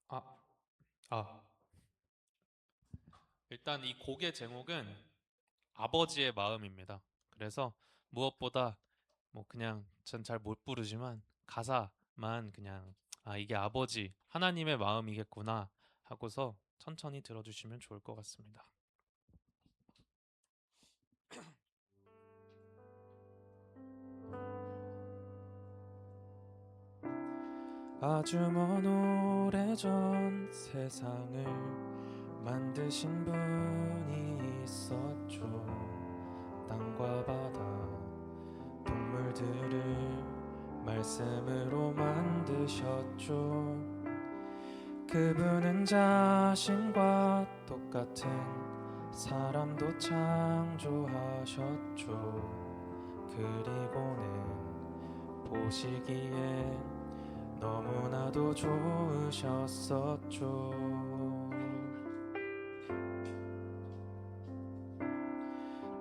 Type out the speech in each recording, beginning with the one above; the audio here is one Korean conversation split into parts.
아, 아, 일단 이 곡의 제목은 아버지의 마음입니다. 그래서 무엇보다 뭐 그냥 전 잘 못 부르지만 가사만 그냥 이게 아버지 하나님의 마음이겠구나 하고서 천천히 들어주시면 좋을 것 같습니다. 아주 먼 오래전 세상을 만드신 분이 있었죠. 땅과 바다 동물들을 말씀으로 만드셨죠. 그분은 자신과 똑같은 사람도 창조하셨죠. 그리고는 보시기에 너무나도 좋으셨었죠.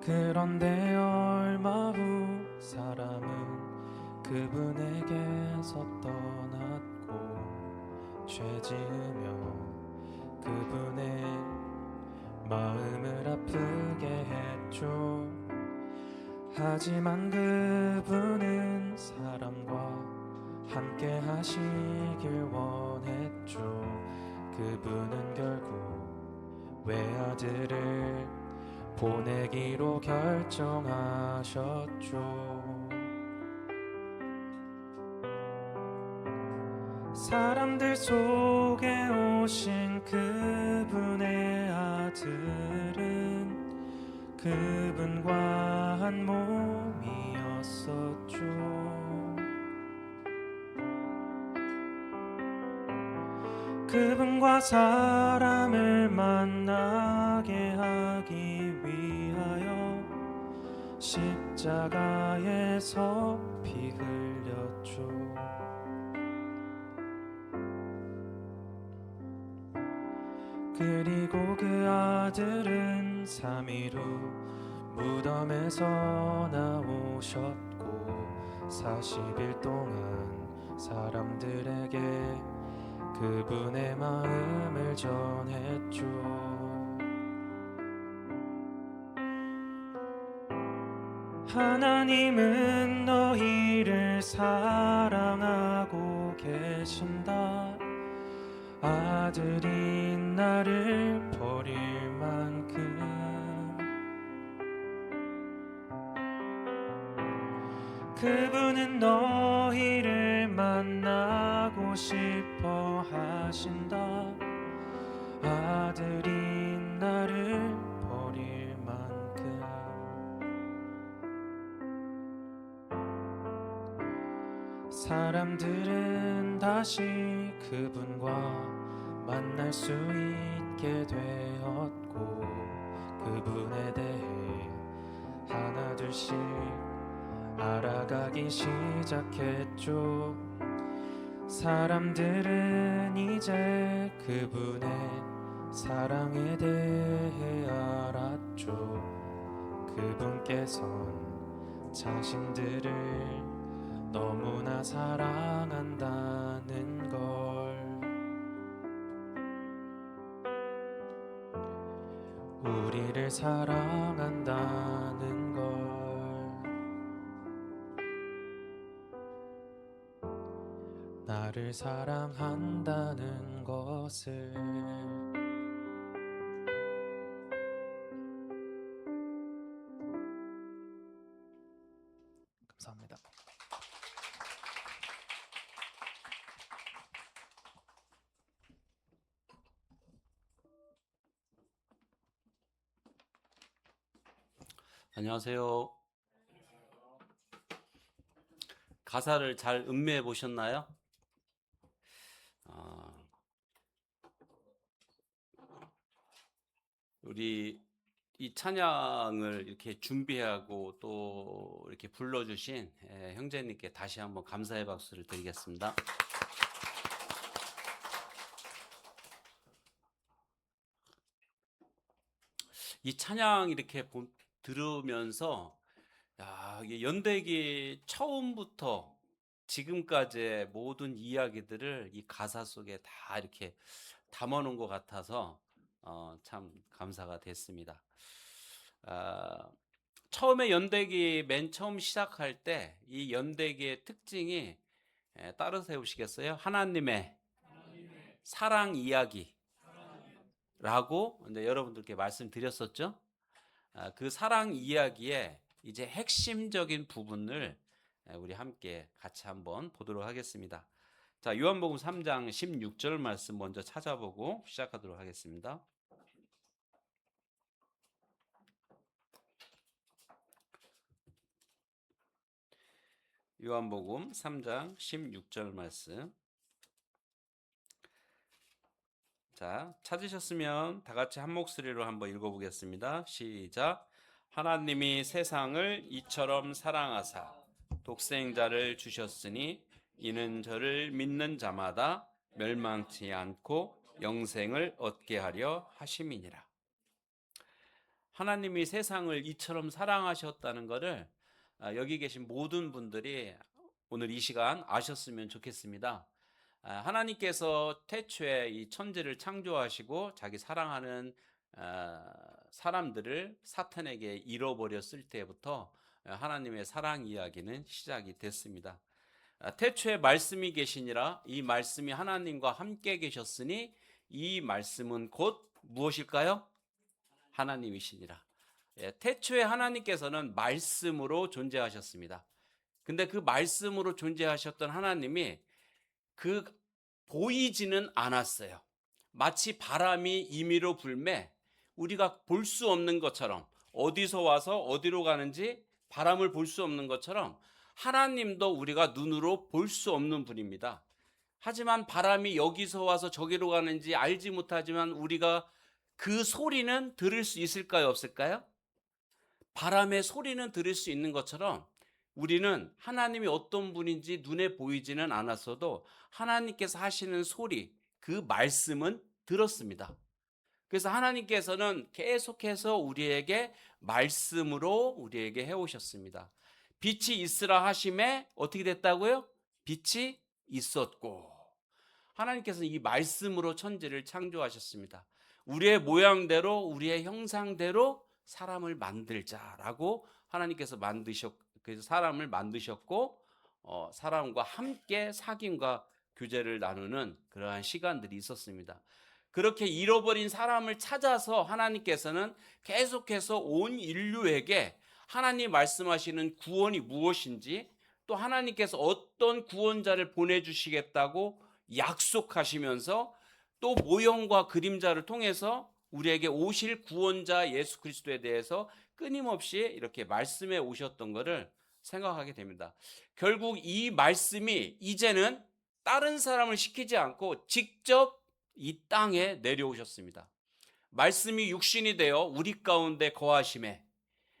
그런데 얼마 후 사람은 그분에게서 떠났고 죄 지으며 그분의 마음을 아프게 했죠. 하지만 그분은 사람과 함께 하시길 원했죠. 그분은 결국 외아들을 보내기로 결정하셨죠. 사람들 속에 오신 그분의 아들은 그분과 한 몸이었었죠. 그분과 사람을 만나게 하기 위하여 십자가에서 피 흘렸죠. 그리고 그 아들은 3일 후 무덤에서 나오셨고 40일 동안 사람들에게 그분의 마음을 전했죠. 하나님은 너희를 사랑하고 계신다. 아들인 나를 버릴 만큼 그분은 너희를 만나고 싶어 하신다. 아들인 나를 버릴 만큼 사람들은 다시 그분과 만날 수 있게 되었고 그분에 대해 하나둘씩 알아가기 시작했죠. 사람들은 이제 그분의 사랑에 대해 알았죠. 그분께선 자신들을 너무나 사랑한다는 걸, 우리를 사랑한다는 걸, 나를 사랑한다는 것을. 감사합니다. 안녕하세요. 가사를 잘 음미해 보셨나요? 어, 우리 이 찬양을 이렇게 준비하고 또 이렇게 불러주신 형제님께 다시 한번 감사의 박수를 드리겠습니다. 이 찬양 이렇게 들으면서 이게 연대기 처음부터 지금까지의 모든 이야기들을 이 가사 속에 다 이렇게 담아놓은 것 같아서 참 감사가 됐습니다. 아, 처음에 연대기 맨 처음 시작할 때 이 연대기의 특징이 따로 세우시겠어요? 하나님의 사랑 이야기라고 이제 여러분들께 말씀드렸었죠. 그 사랑 이야기의 이제 핵심적인 부분을 우리 함께 같이 한번 보도록 하겠습니다. 자, 요한복음 3장 16절 말씀 먼저 찾아보고 시작하도록 하겠습니다. 요한복음 3장 16절 말씀. 자, 찾으셨으면 다 같이 한 목소리로 한번 읽어보겠습니다. 시작. 하나님이 세상을 이처럼 사랑하사 독생자를 주셨으니 이는 저를 믿는 자마다 멸망치 않고 영생을 얻게 하려 하심이니라. 하나님이 세상을 이처럼 사랑하셨다는 것을 여기 계신 모든 분들이 오늘 이 시간 아셨으면 좋겠습니다. 하나님께서 태초에 이 천지를 창조하시고 자기 사랑하는 사람들을 사탄에게 잃어버렸을 때부터 하나님의 사랑 이야기는 시작이 됐습니다. 태초에 말씀이 계시니라 이 말씀이 하나님과 함께 계셨으니 이 말씀은 곧 무엇일까요? 하나님이시니라. 태초에 하나님께서는 말씀으로 존재하셨습니다. 근데 그 말씀으로 존재하셨던 하나님이 그 보이지는 않았어요. 마치 바람이 임의로 불매 우리가 볼 수 없는 것처럼 어디서 와서 어디로 가는지 바람을 볼 수 없는 것처럼 하나님도 우리가 눈으로 볼 수 없는 분입니다. 하지만 바람이 여기서 와서 저기로 가는지 알지 못하지만 우리가 그 소리는 들을 수 있을까요? 없을까요? 바람의 소리는 들을 수 있는 것처럼 우리는 하나님이 어떤 분인지 눈에 보이지는 않았어도 하나님께서 하시는 소리, 그 말씀은 들었습니다. 그래서 하나님께서는 계속해서 우리에게 말씀으로 우리에게 해오셨습니다. 빛이 있으라 하심에 어떻게 됐다고요? 빛이 있었고. 하나님께서는 이 말씀으로 천지를 창조하셨습니다. 우리의 모양대로 우리의 형상대로 사람을 만들자라고 하나님께서 그래서 사람을 만드셨고 사람과 함께 사귐과 교제를 나누는 그러한 시간들이 있었습니다. 그렇게 잃어버린 사람을 찾아서 하나님께서는 계속해서 온 인류에게 하나님 말씀하시는 구원이 무엇인지 또 하나님께서 어떤 구원자를 보내주시겠다고 약속하시면서 또 모형과 그림자를 통해서 우리에게 오실 구원자 예수 그리스도에 대해서 끊임없이 이렇게 말씀해 오셨던 것을 생각하게 됩니다. 결국 이 말씀이 이제는 다른 사람을 시키지 않고 직접 이 땅에 내려오셨습니다. 말씀이 육신이 되어 우리 가운데 거하심에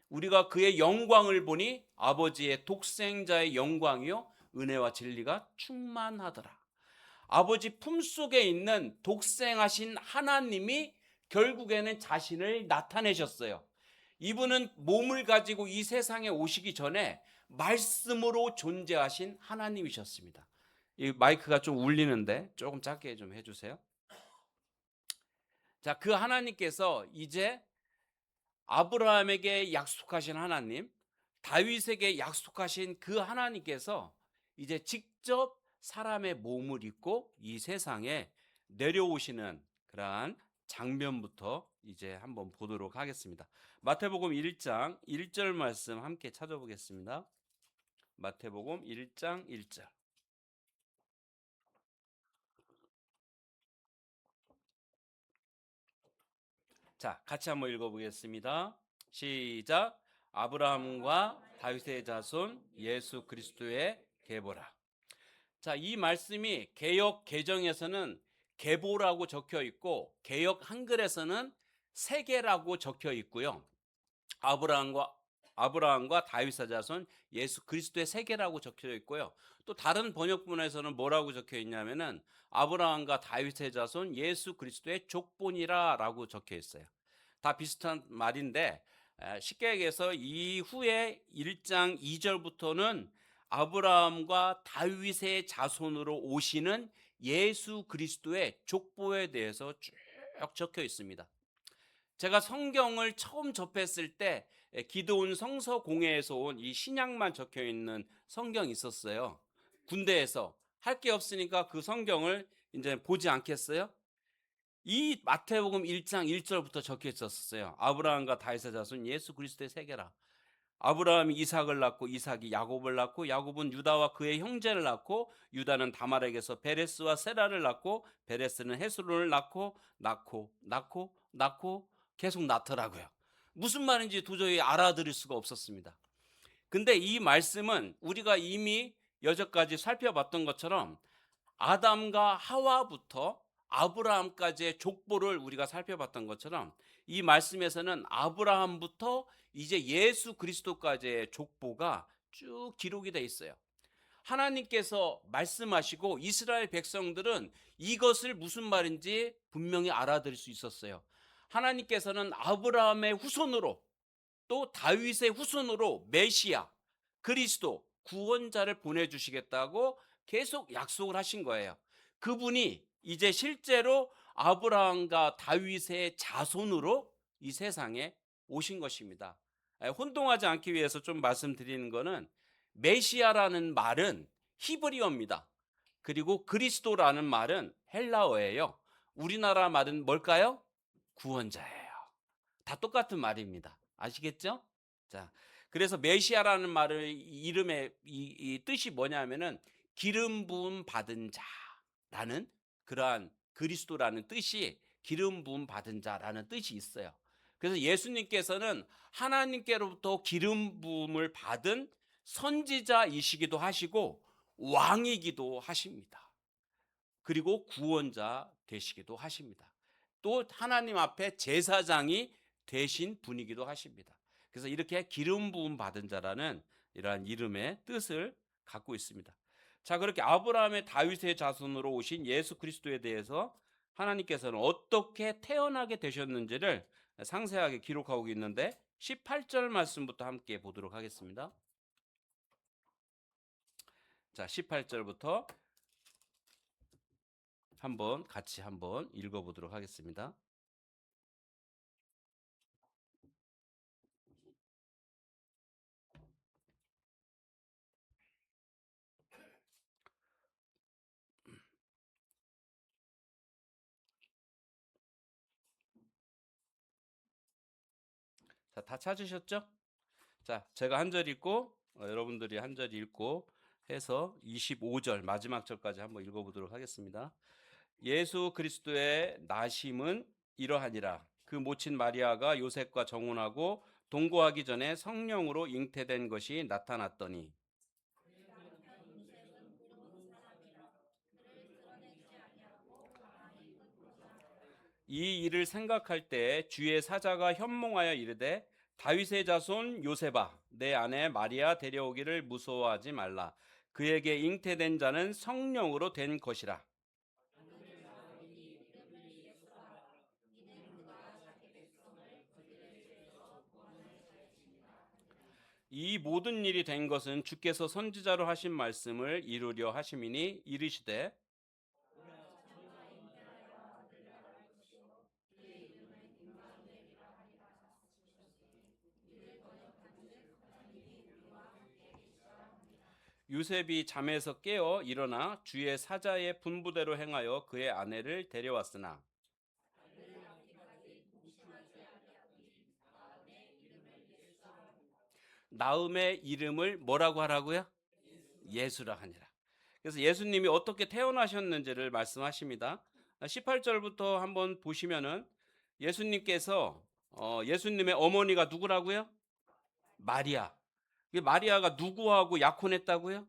우리가 그의 영광을 보니 아버지의 독생자의 영광이요 은혜와 진리가 충만하더라. 아버지 품속에 있는 독생하신 하나님이 결국에는 자신을 나타내셨어요. 이분은 몸을 가지고 이 세상에 오시기 전에 말씀으로 존재하신 하나님이셨습니다. 이 마이크가 좀 울리는데 조금 작게 좀 해주세요. 자, 그 하나님께서 이제 아브라함에게 약속하신 하나님, 다윗에게 약속하신 그 하나님께서 이제 직접 사람의 몸을 입고 이 세상에 내려오시는 그러한 장면부터 이제 한번 보도록 하겠습니다. 마태복음 1장 1절 말씀 함께 찾아보겠습니다. 마태복음 1장 1절. 자, 같이 한번 읽어보겠습니다. 시작. 아브라함과 다윗의 자손 예수 그리스도의 계보라. 자, 이 말씀이 개역 개정에서는 계보라고 적혀 있고 개역 한글에서는 세계라고 적혀 있고요. 아브라함과 다윗의 자손 예수 그리스도의 세계라고 적혀 있고요. 또 다른 번역본에서는 뭐라고 적혀 있냐면은 아브라함과 다윗의 자손 예수 그리스도의 족본이라라고 적혀 있어요. 다 비슷한 말인데 쉽게 얘기해서 이후에 1장 2절부터는 아브라함과 다윗의 자손으로 오시는 예수 그리스도의 족보에 대해서 쭉 적혀 있습니다. 제가 성경을 처음 접했을 때 기드온 성서 공회에서 온 이 신약만 적혀 있는 성경이 있었어요. 군대에서 할 게 없으니까 그 성경을 이제 보지 않겠어요? 이 마태복음 1장 1절부터 적혀 있었어요. 아브라함과 다윗의 자손 예수 그리스도의 세계라. 아브라함이 이삭을 낳고 이삭이 야곱을 낳고 야곱은 유다와 그의 형제를 낳고 유다는 다말에게서 베레스와 세라를 낳고 베레스는 헤스론을 낳고 계속 낳더라고요. 무슨 말인지 도저히 알아들을 수가 없었습니다. 근데 이 말씀은 우리가 이미 여태까지 살펴봤던 것처럼 아담과 하와부터 아브라함까지의 족보를 우리가 살펴봤던 것처럼 이 말씀에서는 아브라함부터 이제 예수 그리스도까지의 족보가 쭉 기록이 돼 있어요. 하나님께서 말씀하시고 이스라엘 백성들은 이것을 무슨 말인지 분명히 알아들을 수 있었어요. 하나님께서는 아브라함의 후손으로 또 다윗의 후손으로 메시아, 그리스도, 구원자를 보내주시겠다고 계속 약속을 하신 거예요. 그분이 이제 실제로 아브라함과 다윗의 자손으로 이 세상에 오신 것입니다. 혼동하지 않기 위해서 좀 말씀드리는 거는 메시아라는 말은 히브리어입니다. 그리고 그리스도라는 말은 헬라어예요. 우리나라 말은 뭘까요? 구원자예요. 다 똑같은 말입니다. 아시겠죠? 자, 그래서 메시아라는 말의 이름의 이 뜻이 뭐냐면은 기름 부음 받은 자라는 그러한 그리스도라는 뜻이 기름 부음 받은 자라는 뜻이 있어요. 그래서 예수님께서는 하나님께로부터 기름 부음을 받은 선지자이시기도 하시고 왕이기도 하십니다. 그리고 구원자 되시기도 하십니다. 또 하나님 앞에 제사장이 되신 분이기도 하십니다. 그래서 이렇게 기름 부음 받은 자라는 이러한 이름의 뜻을 갖고 있습니다. 자, 그렇게 아브라함의 다윗의 자손으로 오신 예수 그리스도에 대해서 하나님께서는 어떻게 태어나게 되셨는지를 상세하게 기록하고 있는데 18절 말씀부터 함께 보도록 하겠습니다. 자, 18절부터 같이 한번 읽어보도록 하겠습니다. 자, 다 찾으셨죠? 자, 제가 한 절 읽고 여러분들이 한 절 읽고 해서 25절 마지막 절까지 한번 읽어보도록 하겠습니다. 예수 그리스도의 나심은 이러하니라. 그 모친 마리아가 요셉과 정혼하고 동거하기 전에 성령으로 잉태된 것이 나타났더니 이 일을 생각할 때 주의 사자가 현몽하여 이르되 다윗의 자손 요셉아 내 아내 마리아 데려오기를 무서워하지 말라. 그에게 잉태된 자는 성령으로 된 것이라. 이 모든 일이 된 것은 주께서 선지자로 하신 말씀을 이루려 하심이니 이르시되 요셉이 잠에서 깨어 일어나 주의 사자의 분부대로 행하여 그의 아내를 데려왔으나 나음의 이름을 뭐라고 하라고요? 예수라 하니라. 그래서 예수님이 어떻게 태어나셨는지를 말씀하십니다. 18절부터 한번 보시면은 예수님께서 예수님의 어머니가 누구라고요? 마리아. 마리아가 누구하고 약혼했다고요?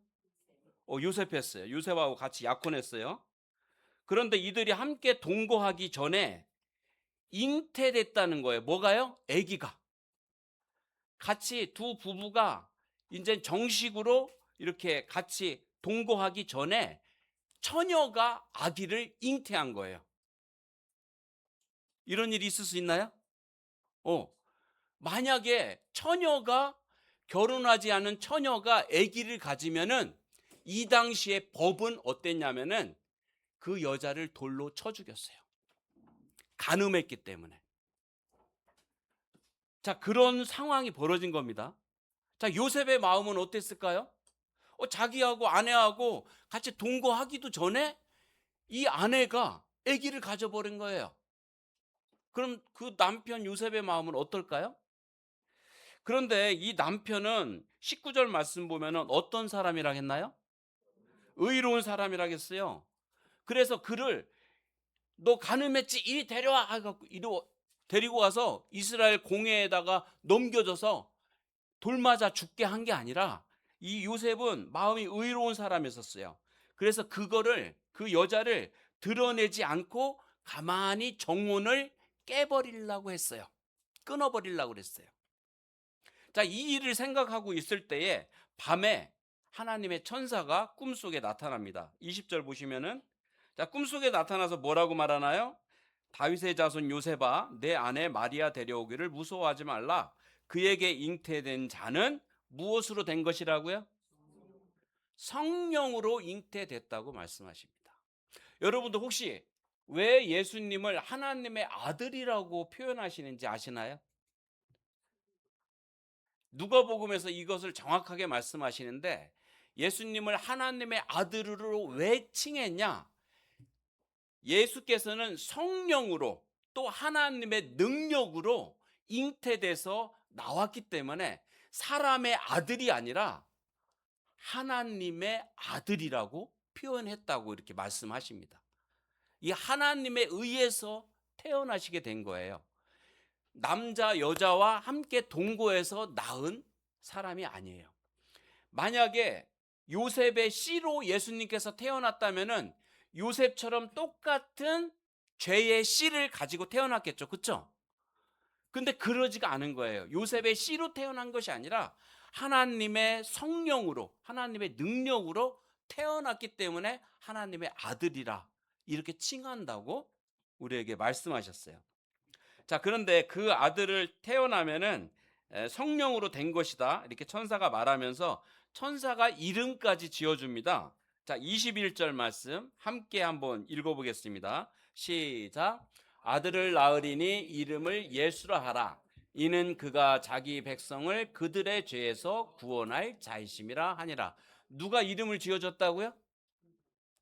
요셉했어요. 요셉하고 같이 약혼했어요. 그런데 이들이 함께 동거하기 전에 잉태됐다는 거예요. 뭐가요? 아기가. 같이 두 부부가 이제 정식으로 이렇게 같이 동거하기 전에 처녀가 아기를 잉태한 거예요. 이런 일이 있을 수 있나요? 만약에 처녀가 결혼하지 않은 처녀가 아기를 가지면은 이 당시에 법은 어땠냐면은 그 여자를 돌로 쳐 죽였어요. 간음했기 때문에. 자, 그런 상황이 벌어진 겁니다. 자, 요셉의 마음은 어땠을까요? 자기하고 아내하고 같이 동거하기도 전에 이 아내가 아기를 가져버린 거예요. 그럼 그 남편 요셉의 마음은 어떨까요? 그런데 이 남편은 19절 말씀 보면은 어떤 사람이라 했나요? 의로운 사람이라 했어요. 그래서 그를 너 간음했지? 이리 데려와 해갖고 이리 데리고 와서 이스라엘 공회에다가 넘겨줘서 돌 맞아 죽게 한 게 아니라 이 요셉은 마음이 의로운 사람이었어요. 그래서 그 여자를 드러내지 않고 가만히 정혼을 깨버리려고 했어요. 끊어버리려고 그랬어요. 자, 이 일을 생각하고 있을 때에 밤에 하나님의 천사가 꿈속에 나타납니다. 20절 보시면은 자, 꿈속에 나타나서 뭐라고 말하나요? 다윗의 자손 요셉아, 내 아내 마리아 데려오기를 무서워하지 말라. 그에게 잉태된 자는 무엇으로 된 것이라고요? 성령으로 잉태됐다고 말씀하십니다. 여러분도 혹시 왜 예수님을 하나님의 아들이라고 표현하시는지 아시나요? 누가복음에서 이것을 정확하게 말씀하시는데 예수님을 하나님의 아들으로 왜 칭했냐? 예수께서는 성령으로 또 하나님의 능력으로 잉태돼서 나왔기 때문에 사람의 아들이 아니라 하나님의 아들이라고 표현했다고 이렇게 말씀하십니다. 이 하나님에 의해서 태어나시게 된 거예요. 남자 여자와 함께 동거해서 낳은 사람이 아니에요. 만약에 요셉의 씨로 예수님께서 태어났다면은 요셉처럼 똑같은 죄의 씨를 가지고 태어났겠죠. 그렇죠? 근데 그러지가 않은 거예요. 요셉의 씨로 태어난 것이 아니라 하나님의 성령으로, 하나님의 능력으로 태어났기 때문에 하나님의 아들이라 이렇게 칭한다고 우리에게 말씀하셨어요. 자, 그런데 그 아들을 태어나면은 성령으로 된 것이다. 이렇게 천사가 말하면서 천사가 이름까지 지어줍니다. 자, 21절 말씀 함께 한번 읽어보겠습니다. 시작. 아들을 낳으리니 이름을 예수라 하라. 이는 그가 자기 백성을 그들의 죄에서 구원할 자이심이라 하니라. 누가 이름을 지어줬다고요?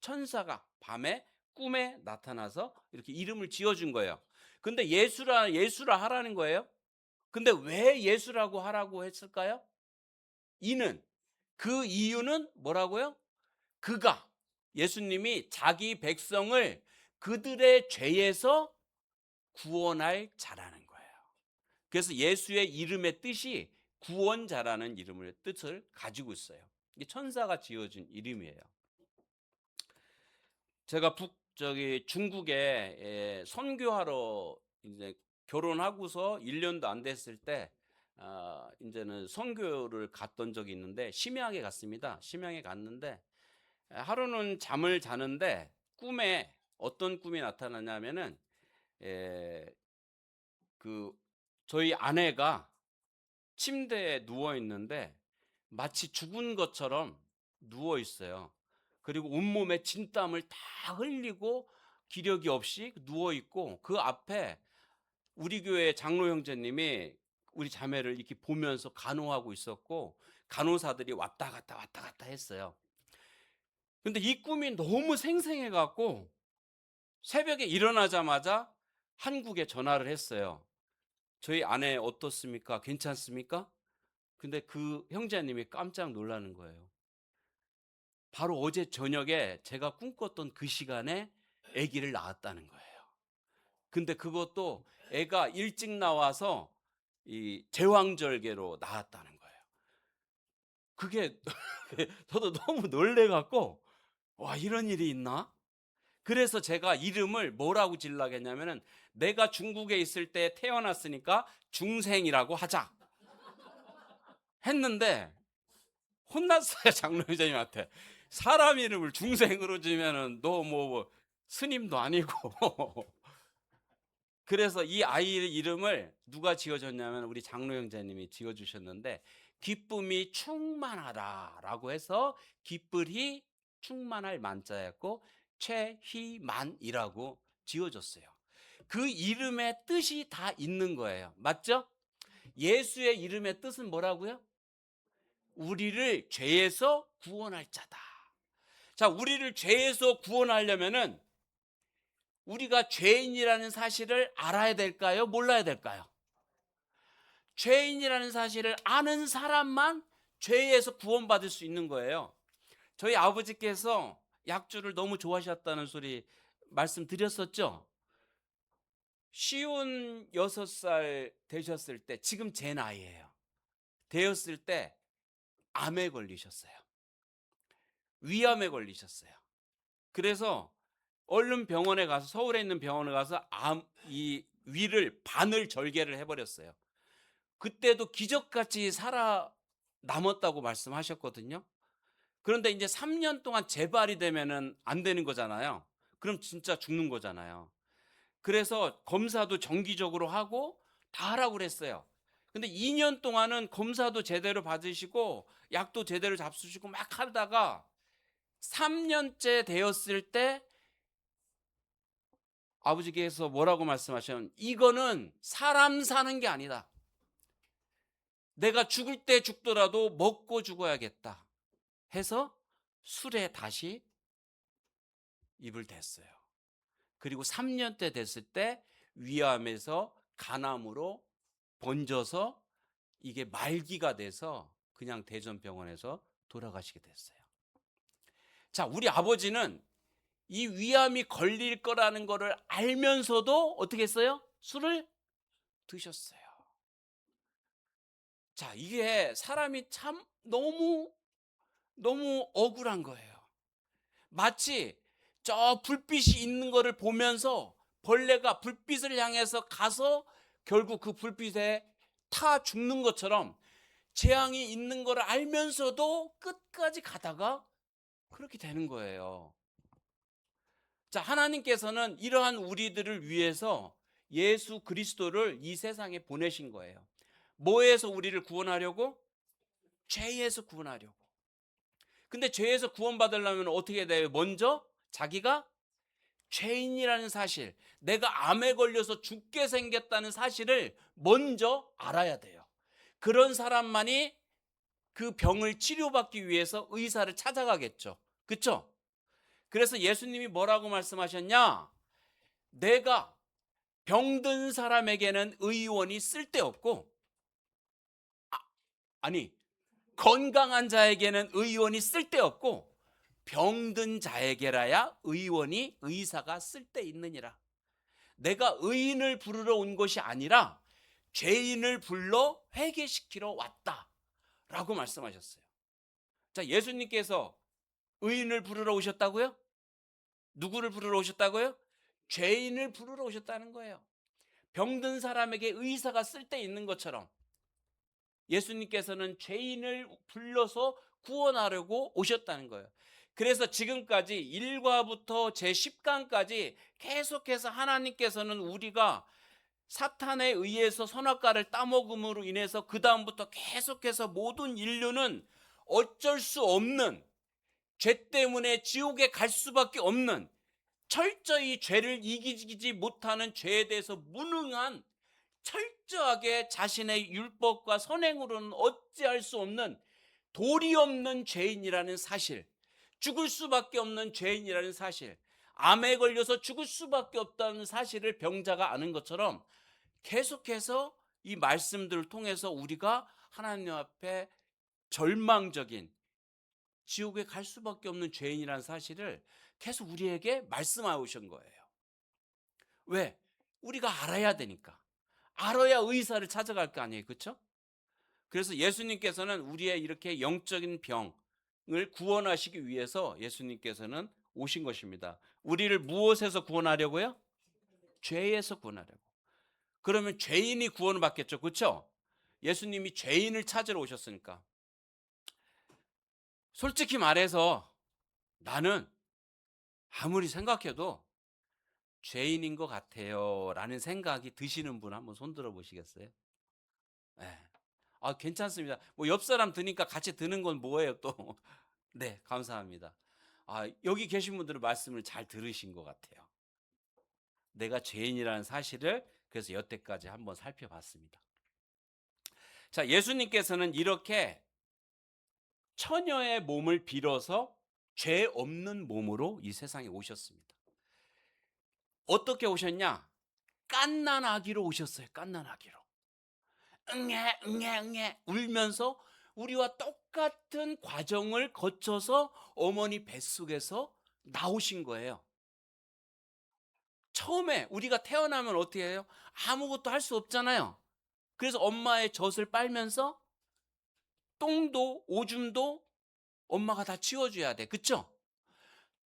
천사가 밤에 꿈에 나타나서 이렇게 이름을 지어준 거예요. 근데 예수라 하라는 거예요. 근데 왜 예수라고 하라고 했을까요? 그 이유는 뭐라고요? 그가 예수님이 자기 백성을 그들의 죄에서 구원할 자라는 거예요. 그래서 예수의 이름의 뜻이 구원자라는 이름의 뜻을 가지고 있어요. 이게 천사가 지어준 이름이에요. 제가 중국에 선교하러 이제 결혼하고서 1년도 안 됐을 때 이제는 선교를 갔던 적이 있는데 심양에 갔습니다. 심양에 갔는데 하루는 잠을 자는데 꿈에 어떤 꿈이 나타나냐면은 그 저희 아내가 침대에 누워 있는데 마치 죽은 것처럼 누워 있어요. 그리고 온몸에 진땀을 다 흘리고 기력이 없이 누워 있고 그 앞에 우리 교회 장로 형제님이 우리 자매를 이렇게 보면서 간호하고 있었고 간호사들이 왔다 갔다 했어요. 근데 이 꿈이 너무 생생해 갖고 새벽에 일어나자마자 한국에 전화를 했어요. 저희 아내 어떻습니까? 괜찮습니까? 근데 그 형제님이 깜짝 놀라는 거예요. 바로 어제 저녁에 제가 꿈꿨던 그 시간에 아기를 낳았다는 거예요. 근데 그것도 애가 일찍 나와서 이 제왕절개로 낳았다는 거예요. 그게 저도 너무 놀래갖고 와, 이런 일이 있나? 그래서 제가 이름을 뭐라고 지으려고 했냐면은 내가 중국에 있을 때 태어났으니까 중생이라고 하자 했는데 혼났어요. 장로회장님한테. 사람 이름을 중생으로 지면은 너 뭐 스님도 아니고. 그래서 이 아이의 이름을 누가 지어줬냐면 우리 장로 형제님이 지어주셨는데 기쁨이 충만하다라고 해서 기쁠이 충만할 만자였고 최희만이라고 지어졌어요. 그 이름의 뜻이 다 있는 거예요. 맞죠? 예수의 이름의 뜻은 뭐라고요? 우리를 죄에서 구원할 자다. 자, 우리를 죄에서 구원하려면은 우리가 죄인이라는 사실을 알아야 될까요? 몰라야 될까요? 죄인이라는 사실을 아는 사람만 죄에서 구원받을 수 있는 거예요. 저희 아버지께서 약주를 너무 좋아하셨다는 소리 말씀드렸었죠. 56살 되셨을 때, 지금 제 나이예요. 되었을 때 암에 걸리셨어요. 위암에 걸리셨어요. 그래서 얼른 병원에 가서, 서울에 있는 병원에 가서 이 위를 반을 절개를 해버렸어요. 그때도 기적같이 살아남았다고 말씀하셨거든요. 그런데 이제 3년 동안 재발이 되면은 안 되는 거잖아요. 그럼 진짜 죽는 거잖아요. 그래서 검사도 정기적으로 하고 다 하라고 그랬어요. 근데 2년 동안은 검사도 제대로 받으시고 약도 제대로 잡수시고 막 하다가 3년째 되었을 때 아버지께서 뭐라고 말씀하셨냐면, 이거는 사람 사는 게 아니다. 내가 죽을 때 죽더라도 먹고 죽어야겠다 해서 술에 다시 입을 댔어요. 그리고 3년째 됐을 때 위암에서 간암으로 번져서 이게 말기가 돼서 그냥 대전병원에서 돌아가시게 됐어요. 자, 우리 아버지는 이 위암이 걸릴 거라는 거를 알면서도 어떻게 했어요? 술을 드셨어요. 자, 이게 사람이 참 너무 억울한 거예요. 마치 저 불빛이 있는 거를 보면서 벌레가 불빛을 향해서 가서 결국 그 불빛에 타 죽는 것처럼 재앙이 있는 걸 알면서도 끝까지 가다가 그렇게 되는 거예요. 자, 하나님께서는 이러한 우리들을 위해서 예수 그리스도를 이 세상에 보내신 거예요. 뭐에서 우리를 구원하려고? 죄에서 구원하려고. 근데 죄에서 구원받으려면 어떻게 돼요? 먼저 자기가 죄인이라는 사실, 내가 암에 걸려서 죽게 생겼다는 사실을 먼저 알아야 돼요. 그런 사람만이 그 병을 치료받기 위해서 의사를 찾아가겠죠. 그렇죠? 그래서 예수님이 뭐라고 말씀하셨냐? 내가 병든 사람에게는 의원이 쓸데없고, 아니, 건강한 자에게는 의원이 쓸데없고 병든 자에게라야 의사가 쓸데있느니라. 내가 의인을 부르러 온 것이 아니라 죄인을 불러 회개시키러 왔다라고 말씀하셨어요. 자, 예수님께서 의인을 부르러 오셨다고요? 누구를 부르러 오셨다고요? 죄인을 부르러 오셨다는 거예요. 병든 사람에게 의사가 쓸데있는 것처럼 예수님께서는 죄인을 불러서 구원하려고 오셨다는 거예요. 그래서 지금까지 1과부터 제10강까지 계속해서 하나님께서는 우리가 사탄에 의해서 선악과를 따먹음으로 인해서 그 다음부터 계속해서 모든 인류는 어쩔 수 없는, 죄 때문에 지옥에 갈 수밖에 없는, 철저히 죄를 이기지 못하는 죄에 대해서 무능한, 철저하게 자신의 율법과 선행으로는 어찌할 수 없는 도리 없는 죄인이라는 사실, 죽을 수밖에 없는 죄인이라는 사실, 암에 걸려서 죽을 수밖에 없다는 사실을 병자가 아는 것처럼 계속해서 이 말씀들을 통해서 우리가 하나님 앞에 절망적인, 지옥에 갈 수밖에 없는 죄인이라는 사실을 계속 우리에게 말씀하고 오신 거예요. 왜? 우리가 알아야 되니까. 알아야 의사를 찾아갈 거 아니에요. 그렇죠? 그래서 예수님께서는 우리의 이렇게 영적인 병을 구원하시기 위해서 예수님께서는 오신 것입니다. 우리를 무엇에서 구원하려고요? 죄에서 구원하려고. 그러면 죄인이 구원을 받겠죠. 그렇죠? 예수님이 죄인을 찾으러 오셨으니까. 솔직히 말해서 나는 아무리 생각해도 죄인인 것 같아요 라는 생각이 드시는 분 한번 손 들어 보시겠어요? 네. 아, 괜찮습니다. 뭐 옆 사람 드니까 같이 드는 건 뭐예요, 또. 네, 감사합니다. 아, 여기 계신 분들은 말씀을 잘 들으신 것 같아요. 내가 죄인이라는 사실을 그래서 여태까지 한번 살펴봤습니다. 자, 예수님께서는 이렇게 처녀의 몸을 빌어서 죄 없는 몸으로 이 세상에 오셨습니다. 어떻게 오셨냐? 갓난 아기로 오셨어요. 갓난 아기로. 응애 응애 응애 울면서 우리와 똑같은 과정을 거쳐서 어머니 뱃속에서 나오신 거예요. 처음에 우리가 태어나면 어떻게 해요? 아무것도 할 수 없잖아요. 그래서 엄마의 젖을 빨면서 똥도 오줌도 엄마가 다 치워줘야 돼. 그쵸?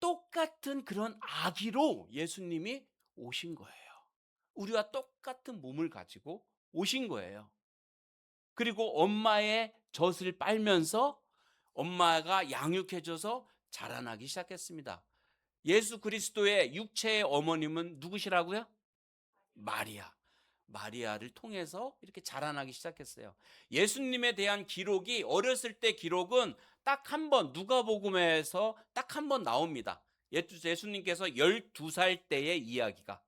똑같은 그런 아기로 예수님이 오신 거예요. 우리와 똑같은 몸을 가지고 오신 거예요. 그리고 엄마의 젖을 빨면서 엄마가 양육해줘서 자라나기 시작했습니다. 예수 그리스도의 육체의 어머님은 누구시라고요? 마리아. 마리아를 통해서 이렇게 자라나기 시작했어요. 예수님에 대한 기록이 어렸을 때 기록은 딱 한 번, 누가복음에서 딱 한 번 나옵니다. 예수님께서 12살 때의 이야기가.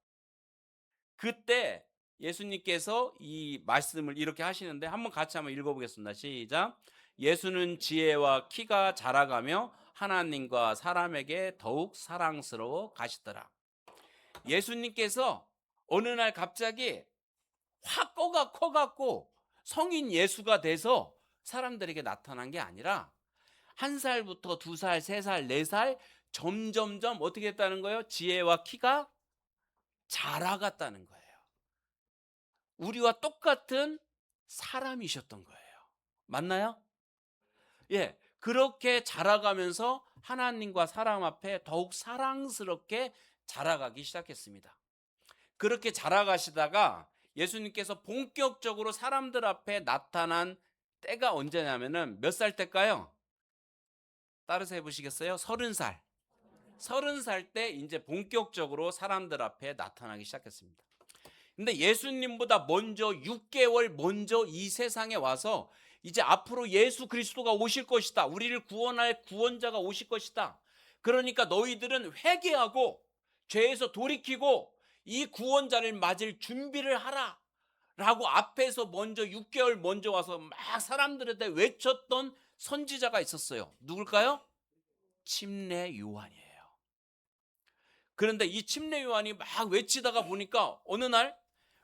그때 예수님께서 이 말씀을 이렇게 하시는데 한번 같이 한번 읽어보겠습니다. 시작. 예수는 지혜와 키가 자라가며 하나님과 사람에게 더욱 사랑스러워 가시더라. 예수님께서 어느 날 갑자기 확 커갖고 성인 예수가 돼서 사람들에게 나타난 게 아니라 1살부터 2살, 3살, 4살 점점점 어떻게 했다는 거예요? 지혜와 키가 자라갔다는 거예요. 우리와 똑같은 사람이셨던 거예요. 맞나요? 예. 그렇게 자라가면서 하나님과 사람 앞에 더욱 사랑스럽게 자라가기 시작했습니다. 그렇게 자라가시다가 예수님께서 본격적으로 사람들 앞에 나타난 때가 언제냐면은 몇 살 때일까요? 따라서 해보시겠어요? 30살. 30살 때 이제 본격적으로 사람들 앞에 나타나기 시작했습니다. 근데 예수님보다 먼저 6개월 먼저 이 세상에 와서 이제 앞으로 예수 그리스도가 오실 것이다. 우리를 구원할 구원자가 오실 것이다. 그러니까 너희들은 회개하고 죄에서 돌이키고 이 구원자를 맞을 준비를 하라. 라고 앞에서 먼저 6개월 먼저 와서 막 사람들한테 외쳤던 선지자가 있었어요. 누굴까요? 침례 요한이에요. 그런데 이 침례 요한이 막 외치다가 보니까 어느 날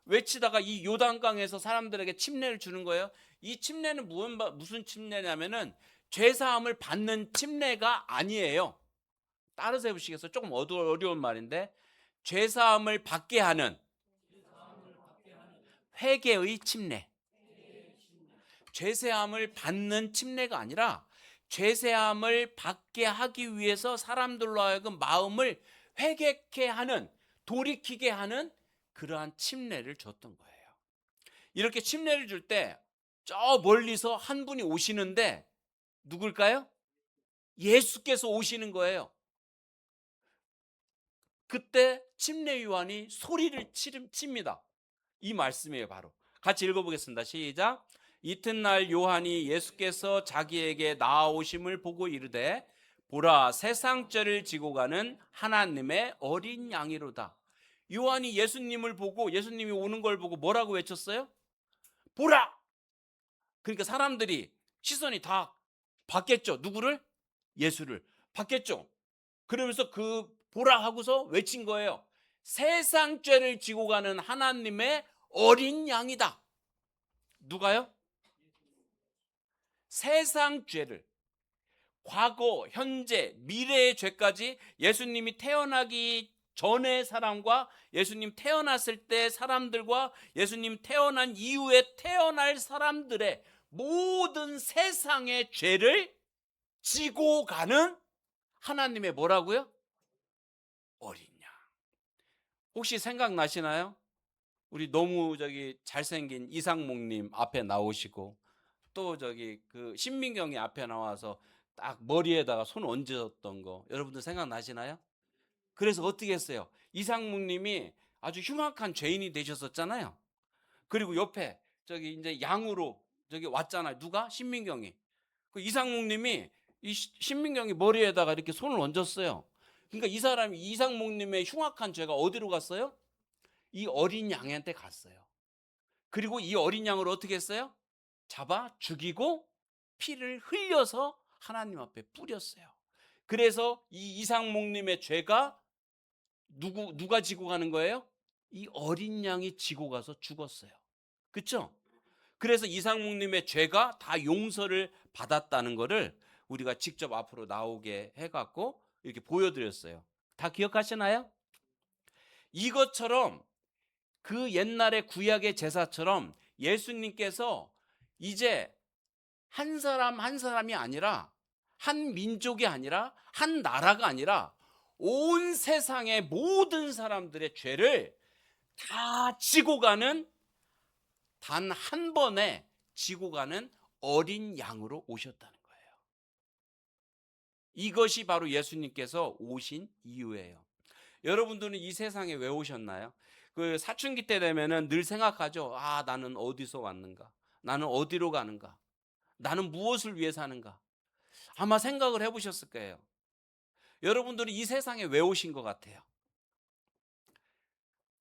외치다가 이 요단강에서 사람들에게 침례를 주는 거예요. 이 침례는 무슨 침례냐면은 죄사함을 받는 침례가 아니에요. 따라서 해보시겠어요? 조금 어려운 말인데 죄사함을 받게 하는 회개의 침례. 죄사함을 받는 침례가 아니라 죄사함을 받게 하기 위해서 사람들로 하여금 마음을 회개케 하는, 돌이키게 하는 그러한 침례를 줬던 거예요. 이렇게 침례를 줄 때 저 멀리서 한 분이 오시는데 누굴까요? 예수께서 오시는 거예요. 그때 침례 요한이 소리를 칩니다. 이 말씀이에요, 바로. 같이 읽어보겠습니다. 시작. 이튿날 요한이 예수께서 자기에게 나아오심을 보고 이르되 보라, 세상죄를 지고 가는 하나님의 어린 양이로다. 요한이 예수님을 보고, 예수님이 오는 걸 보고 뭐라고 외쳤어요? 보라! 그러니까 사람들이 시선이 다 봤겠죠. 누구를? 예수를 봤겠죠. 그러면서 그 보라 하고서 외친 거예요. 세상 죄를 지고 가는 하나님의 어린 양이다. 누가요? 세상 죄를, 과거, 현재, 미래의 죄까지 예수님이 태어나기 전의 사람과 예수님 태어났을 때 사람들과 예수님 태어난 이후에 태어날 사람들의 모든 세상의 죄를 지고 가는 하나님의 뭐라고요? 어린 양. 혹시 생각나시나요? 우리 너무 잘생긴 이상목님 앞에 나오시고 또 그 신민경이 앞에 나와서 딱 머리에다가 손 얹었던 거 여러분들 생각나시나요? 그래서 어떻게 했어요? 이상묵님이 아주 흉악한 죄인이 되셨었잖아요. 그리고 옆에 이제 양으로 저기 왔잖아요. 누가? 신민경이. 그 이상묵님이 이 신민경이 머리에다가 이렇게 손을 얹었어요. 그러니까 이 사람이 이상묵님의 흉악한 죄가 어디로 갔어요? 이 어린 양한테 갔어요. 그리고 이 어린 양을 어떻게 했어요? 잡아 죽이고 피를 흘려서 하나님 앞에 뿌렸어요. 그래서 이 이상목님의 죄가 누가 지고 가는 거예요? 이 어린 양이 지고 가서 죽었어요. 그렇죠? 그래서 이상목님의 죄가 다 용서를 받았다는 것을 우리가 직접 앞으로 나오게 해갖고 이렇게 보여드렸어요. 다 기억하시나요? 이것처럼 그 옛날의 구약의 제사처럼 예수님께서 이제 한 사람 한 사람이 아니라 한 민족이 아니라 한 나라가 아니라 온 세상의 모든 사람들의 죄를 다 지고 가는, 단 한 번에 지고 가는 어린 양으로 오셨다는 거예요. 이것이 바로 예수님께서 오신 이유예요. 여러분들은 이 세상에 왜 오셨나요? 그 사춘기 때 되면은 늘 생각하죠. 아, 나는 어디서 왔는가? 나는 어디로 가는가? 나는 무엇을 위해 사는가? 아마 생각을 해보셨을 거예요. 여러분들은 이 세상에 왜 오신 것 같아요?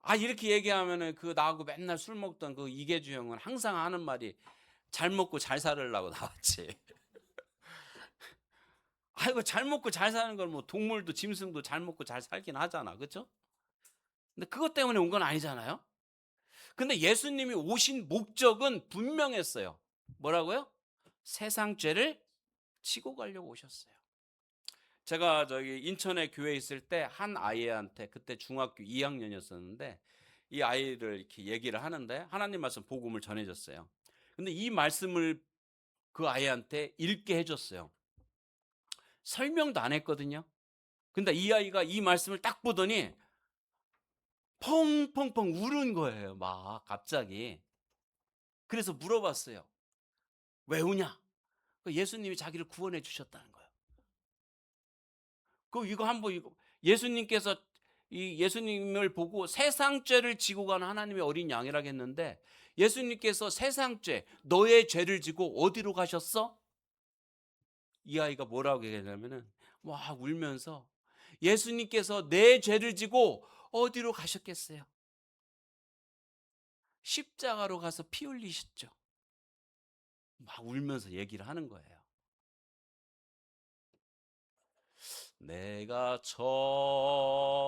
아, 이렇게 얘기하면은 그 나하고 맨날 술 먹던 그 이계주 형은 항상 하는 말이 잘 먹고 잘 살으려고 나왔지. 아이고, 잘 먹고 잘 사는 걸 뭐 동물도 짐승도 잘 먹고 잘 살긴 하잖아. 그렇죠? 근데 그것 때문에 온 건 아니잖아요. 근데 예수님이 오신 목적은 분명했어요. 뭐라고요? 세상 죄를 치고 가려고 오셨어요. 제가 저기 인천에 교회에 있을 때 한 아이한테, 그때 중학교 2학년이었었는데 이 아이를 이렇게 얘기를 하는데 하나님 말씀 복음을 전해줬어요. 근데 이 말씀을 그 아이한테 읽게 해줬어요. 설명도 안 했거든요. 근데 이 아이가 이 말씀을 딱 보더니 펑펑펑 우는 거예요. 막 갑자기. 그래서 물어봤어요. 왜 우냐? 예수님이 자기를 구원해 주셨다는 거예요. 그 이거 한번 이거 예수님께서 이 예수님을 보고 세상 죄를 지고 가는 하나님의 어린 양이라고 했는데 예수님께서 세상 죄, 너의 죄를 지고 어디로 가셨어? 이 아이가 뭐라고 얘기하냐면은 와 울면서 예수님께서 내 죄를 지고 어디로 가셨겠어요? 십자가로 가서 피 흘리셨죠. 막 울면서 얘기를 하는 거예요. 내가 처음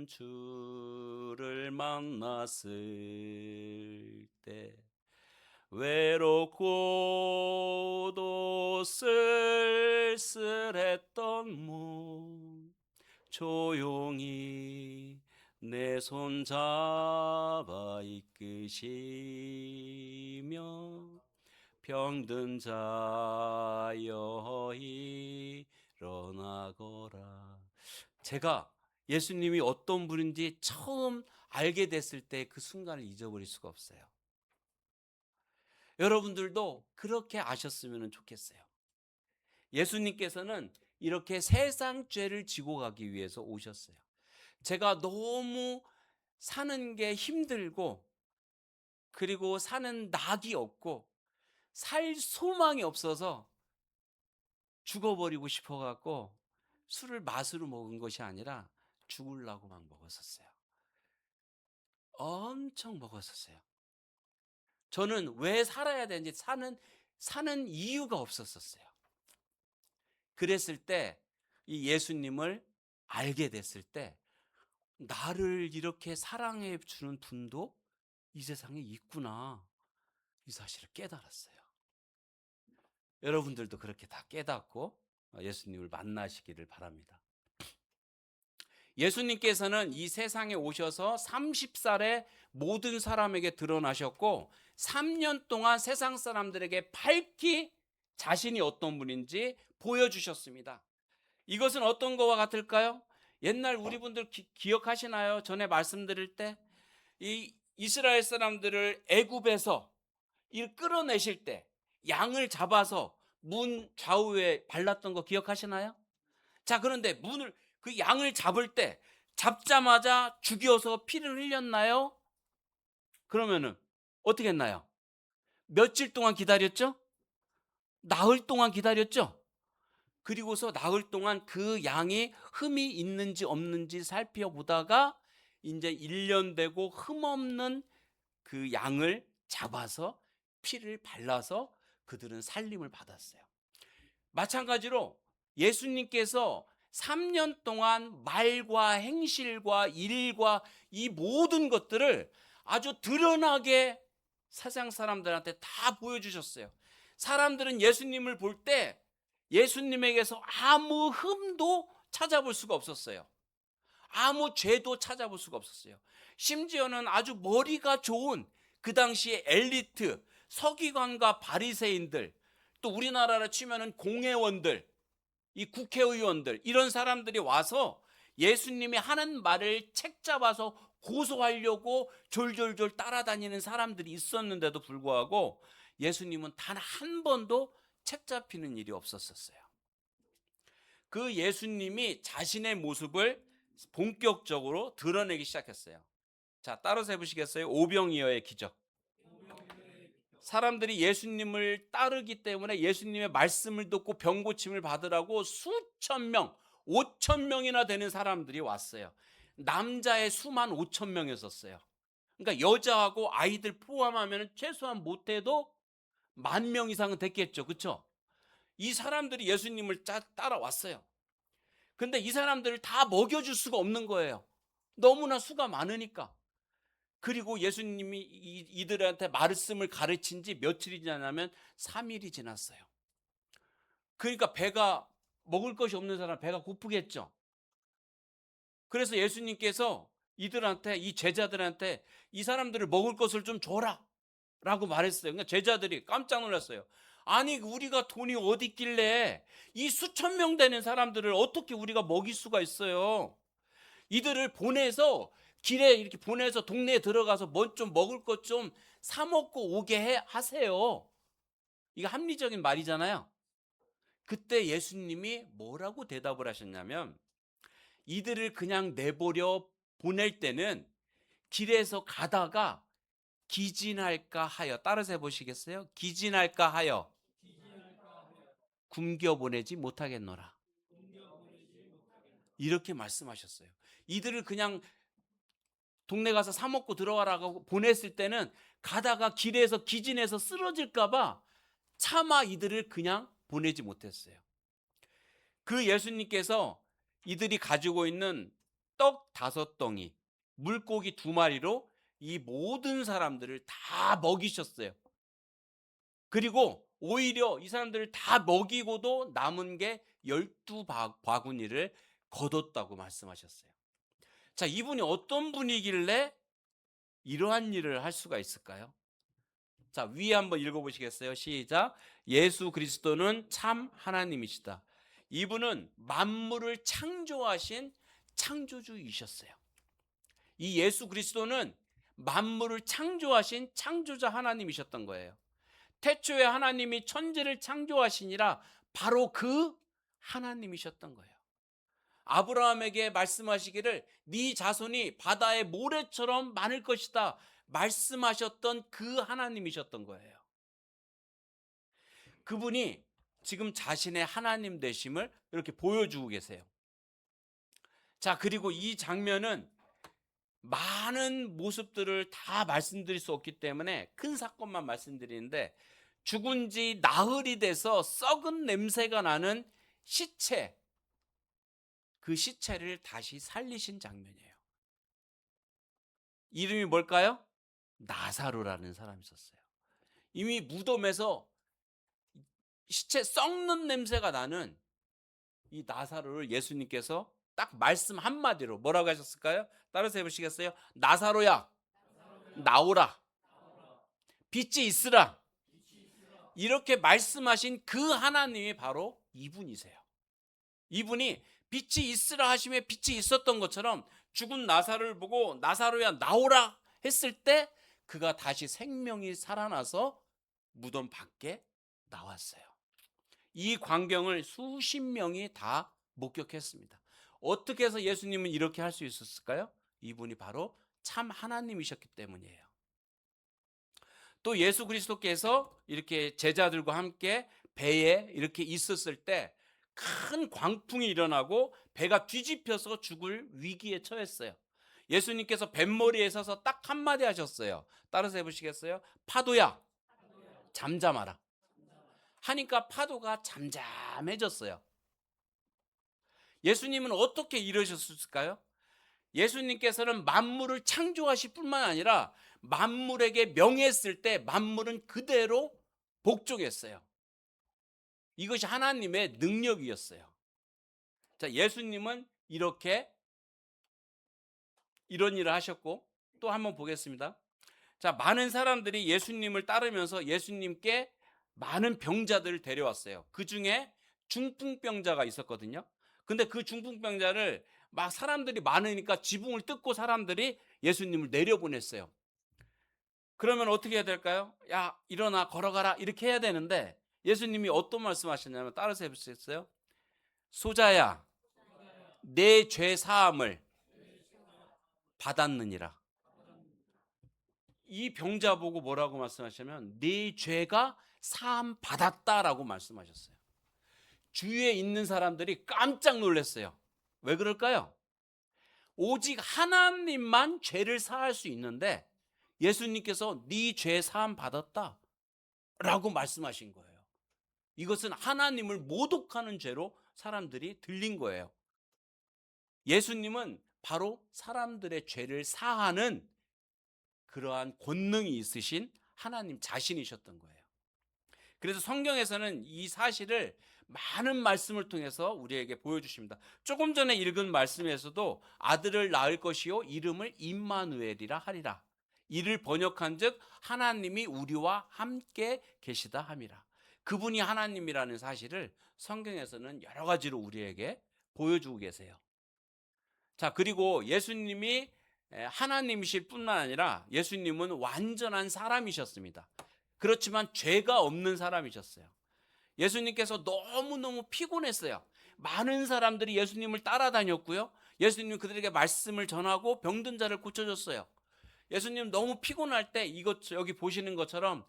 주를 만났을 때 외롭고도 쓸쓸했던 몸 조용히 내 손 잡아 이끄시며 병든 자여 일어나거라. 제가 예수님이 어떤 분인지 처음 알게 됐을 때 그 순간을 잊어버릴 수가 없어요. 여러분들도 그렇게 아셨으면 좋겠어요. 예수님께서는 이렇게 세상 죄를 지고 가기 위해서 오셨어요. 제가 너무 사는 게 힘들고 그리고 사는 낙이 없고 살 소망이 없어서 죽어버리고 싶어갖고 술을 맛으로 먹은 것이 아니라 죽으려고 막 먹었었어요. 엄청 먹었었어요. 저는 왜 살아야 되는지 사는 이유가 없었어요. 그랬을 때 이 예수님을 알게 됐을 때 나를 이렇게 사랑해 주는 분도 이 세상에 있구나, 이 사실을 깨달았어요. 여러분들도 그렇게 다 깨닫고 예수님을 만나시기를 바랍니다. 예수님께서는 이 세상에 오셔서 30살에 모든 사람에게 드러나셨고 3년 동안 세상 사람들에게 밝히 자신이 어떤 분인지 보여주셨습니다. 이것은 어떤 것과 같을까요? 옛날 우리 분들 기억하시나요? 전에 말씀드릴 때 이 이스라엘 사람들을 애굽에서 끌어내실 때 양을 잡아서 문 좌우에 발랐던 거 기억하시나요? 자, 그런데 그 양을 잡을 때 잡자마자 죽여서 피를 흘렸나요? 그러면은 어떻게 했나요? 며칠 동안 기다렸죠? 나흘 동안 기다렸죠? 그리고서 나흘 동안 그 양이 흠이 있는지 없는지 살펴보다가 이제 1년 되고 흠 없는 그 양을 잡아서 피를 발라서 그들은 살림을 받았어요. 마찬가지로 예수님께서 3년 동안 말과 행실과 일과 이 모든 것들을 아주 드러나게 세상 사람들한테 다 보여주셨어요. 사람들은 예수님을 볼 때 예수님에게서 아무 흠도 찾아볼 수가 없었어요. 아무 죄도 찾아볼 수가 없었어요. 심지어는 아주 머리가 좋은 그 당시의 엘리트, 서기관과 바리새인들, 또 우리나라로 치면은 공회원들, 이 국회의원들, 이런 사람들이 와서 예수님이 하는 말을 책잡아서 고소하려고 졸졸졸 따라다니는 사람들이 있었는데도 불구하고 예수님은 단 한 번도 책 잡히는 일이 없었어요. 그 예수님이 자신의 모습을 본격적으로 드러내기 시작했어요. 자, 따라서 해보시겠어요? 오병이어의 기적. 사람들이 예수님을 따르기 때문에 예수님의 말씀을 듣고 병 고침을 받으라고 수천 명, 5천 명이나 되는 사람들이 왔어요. 남자의 수만 5천 명이었어요. 그러니까 여자하고 아이들 포함하면 최소한 못해도 10,000명 이상은 됐겠죠. 그렇죠? 이 사람들이 예수님을 따라왔어요. 근데 이 사람들을 다 먹여줄 수가 없는 거예요. 너무나 수가 많으니까. 그리고 예수님이 이들한테 말씀을 가르친 지 며칠이 지나면 3일이 지났어요. 그러니까 배가, 먹을 것이 없는 사람 배가 고프겠죠. 그래서 예수님께서 이들한테, 이 제자들한테 이 사람들을 먹을 것을 좀 줘라 라고 말했어요. 그러니까 제자들이 깜짝 놀랐어요. 아니, 우리가 돈이 어디 있길래 이 수천 명 되는 사람들을 어떻게 우리가 먹일 수가 있어요. 이들을 보내서, 길에 이렇게 보내서 동네에 들어가서 뭐 좀 먹을 것 좀 사 먹고 오게 하세요. 이거 합리적인 말이잖아요. 그때 예수님이 뭐라고 대답을 하셨냐면, 이들을 그냥 내버려 보낼 때는 길에서 가다가 기진할까 하여, 따라서 해보시겠어요? 기진할까 하여 굶겨 보내지 못하겠노라. 이렇게 말씀하셨어요. 이들을 그냥 동네 가서 사 먹고 들어와라고 보냈을 때는 가다가 길에서 기진해서 쓰러질까봐 차마 이들을 그냥 보내지 못했어요. 그 예수님께서 이들이 가지고 있는 떡 5덩이, 물고기 2마리로 이 모든 사람들을 다 먹이셨어요. 그리고 오히려 이 사람들을 다 먹이고도 남은 게 12바구니를 거뒀다고 말씀하셨어요. 자, 이분이 어떤 분이길래 이러한 일을 할 수가 있을까요? 자, 위에 한번 읽어보시겠어요? 시작. 예수 그리스도는 참 하나님이시다. 이분은 만물을 창조하신 창조주이셨어요. 이 예수 그리스도는 만물을 창조하신 창조자 하나님이셨던 거예요. 태초에 하나님이 천지를 창조하시니라 바로 그 하나님이셨던 거예요. 아브라함에게 말씀하시기를 네 자손이 바다의 모래처럼 많을 것이다 말씀하셨던 그 하나님이셨던 거예요. 그분이 지금 자신의 하나님 되심을 이렇게 보여주고 계세요. 자, 그리고 이 장면은 많은 모습들을 다 말씀드릴 수 없기 때문에 큰 사건만 말씀드리는데, 죽은 지 나흘이 돼서 썩은 냄새가 나는 시체, 그 시체를 다시 살리신 장면이에요. 이름이 뭘까요? 나사로라는 사람이 있었어요. 이미 무덤에서 시체 썩는 냄새가 나는 이 나사로를 예수님께서 딱 말씀 한마디로 뭐라고 하셨을까요? 따라서 해보시겠어요? 나사로야, 나오라. 빛이 있으라. 이렇게 말씀하신 그 하나님이 바로 이분이세요. 이분이 빛이 있으라 하심에 빛이 있었던 것처럼 죽은 나사로를 보고 나사로야 나오라 했을 때 그가 다시 생명이 살아나서 무덤 밖에 나왔어요. 이 광경을 수십 명이 다 목격했습니다. 어떻게 해서 예수님은 이렇게 할 수 있었을까요? 이분이 바로 참 하나님이셨기 때문이에요. 또 예수 그리스도께서 이렇게 제자들과 함께 배에 이렇게 있었을 때 큰 광풍이 일어나고 배가 뒤집혀서 죽을 위기에 처했어요. 예수님께서 뱃머리에 서서 딱 한마디 하셨어요. 따라서 해보시겠어요? 파도야, 잠잠하라. 하니까 파도가 잠잠해졌어요. 예수님은 어떻게 이러셨을까요? 예수님께서는 만물을 창조하실 뿐만 아니라 만물에게 명했을 때 만물은 그대로 복종했어요. 이것이 하나님의 능력이었어요. 자, 예수님은 이렇게 이런 일을 하셨고, 또 한번 보겠습니다. 자, 많은 사람들이 예수님을 따르면서 예수님께 많은 병자들을 데려왔어요. 그 중에 중풍병자가 있었거든요. 근데 그 중풍병자를 막 사람들이 많으니까 지붕을 뜯고 사람들이 예수님을 내려보냈어요. 그러면 어떻게 해야 될까요? 야, 일어나, 걸어가라, 이렇게 해야 되는데 예수님이 어떤 말씀하셨냐면, 따라서 해보시겠어요? 소자야, 내 죄 사함을 받았느니라. 이 병자 보고 뭐라고 말씀하시냐면, 네 죄가 사함 받았다라고 말씀하셨어요. 주위에 있는 사람들이 깜짝 놀랐어요. 왜 그럴까요? 오직 하나님만 죄를 사할 수 있는데 예수님께서 네 죄 사함 받았다 라고 말씀하신 거예요. 이것은 하나님을 모독하는 죄로 사람들이 들린 거예요. 예수님은 바로 사람들의 죄를 사하는 그러한 권능이 있으신 하나님 자신이셨던 거예요. 그래서 성경에서는 이 사실을 많은 말씀을 통해서 우리에게 보여주십니다. 조금 전에 읽은 말씀에서도 아들을 낳을 것이요 이름을 임마누엘이라 하리라. 이를 번역한즉 하나님이 우리와 함께 계시다 함이라. 그분이 하나님이라는 사실을 성경에서는 여러 가지로 우리에게 보여주고 계세요. 자, 그리고 예수님이 하나님이실 뿐만 아니라 예수님은 완전한 사람이셨습니다. 그렇지만 죄가 없는 사람이셨어요. 예수님께서 너무너무 피곤했어요. 많은 사람들이 예수님을 따라다녔고요. 예수님 그들에게 말씀을 전하고 병든 자를 고쳐줬어요. 예수님 너무 피곤할 때 이것 여기 보시는 것처럼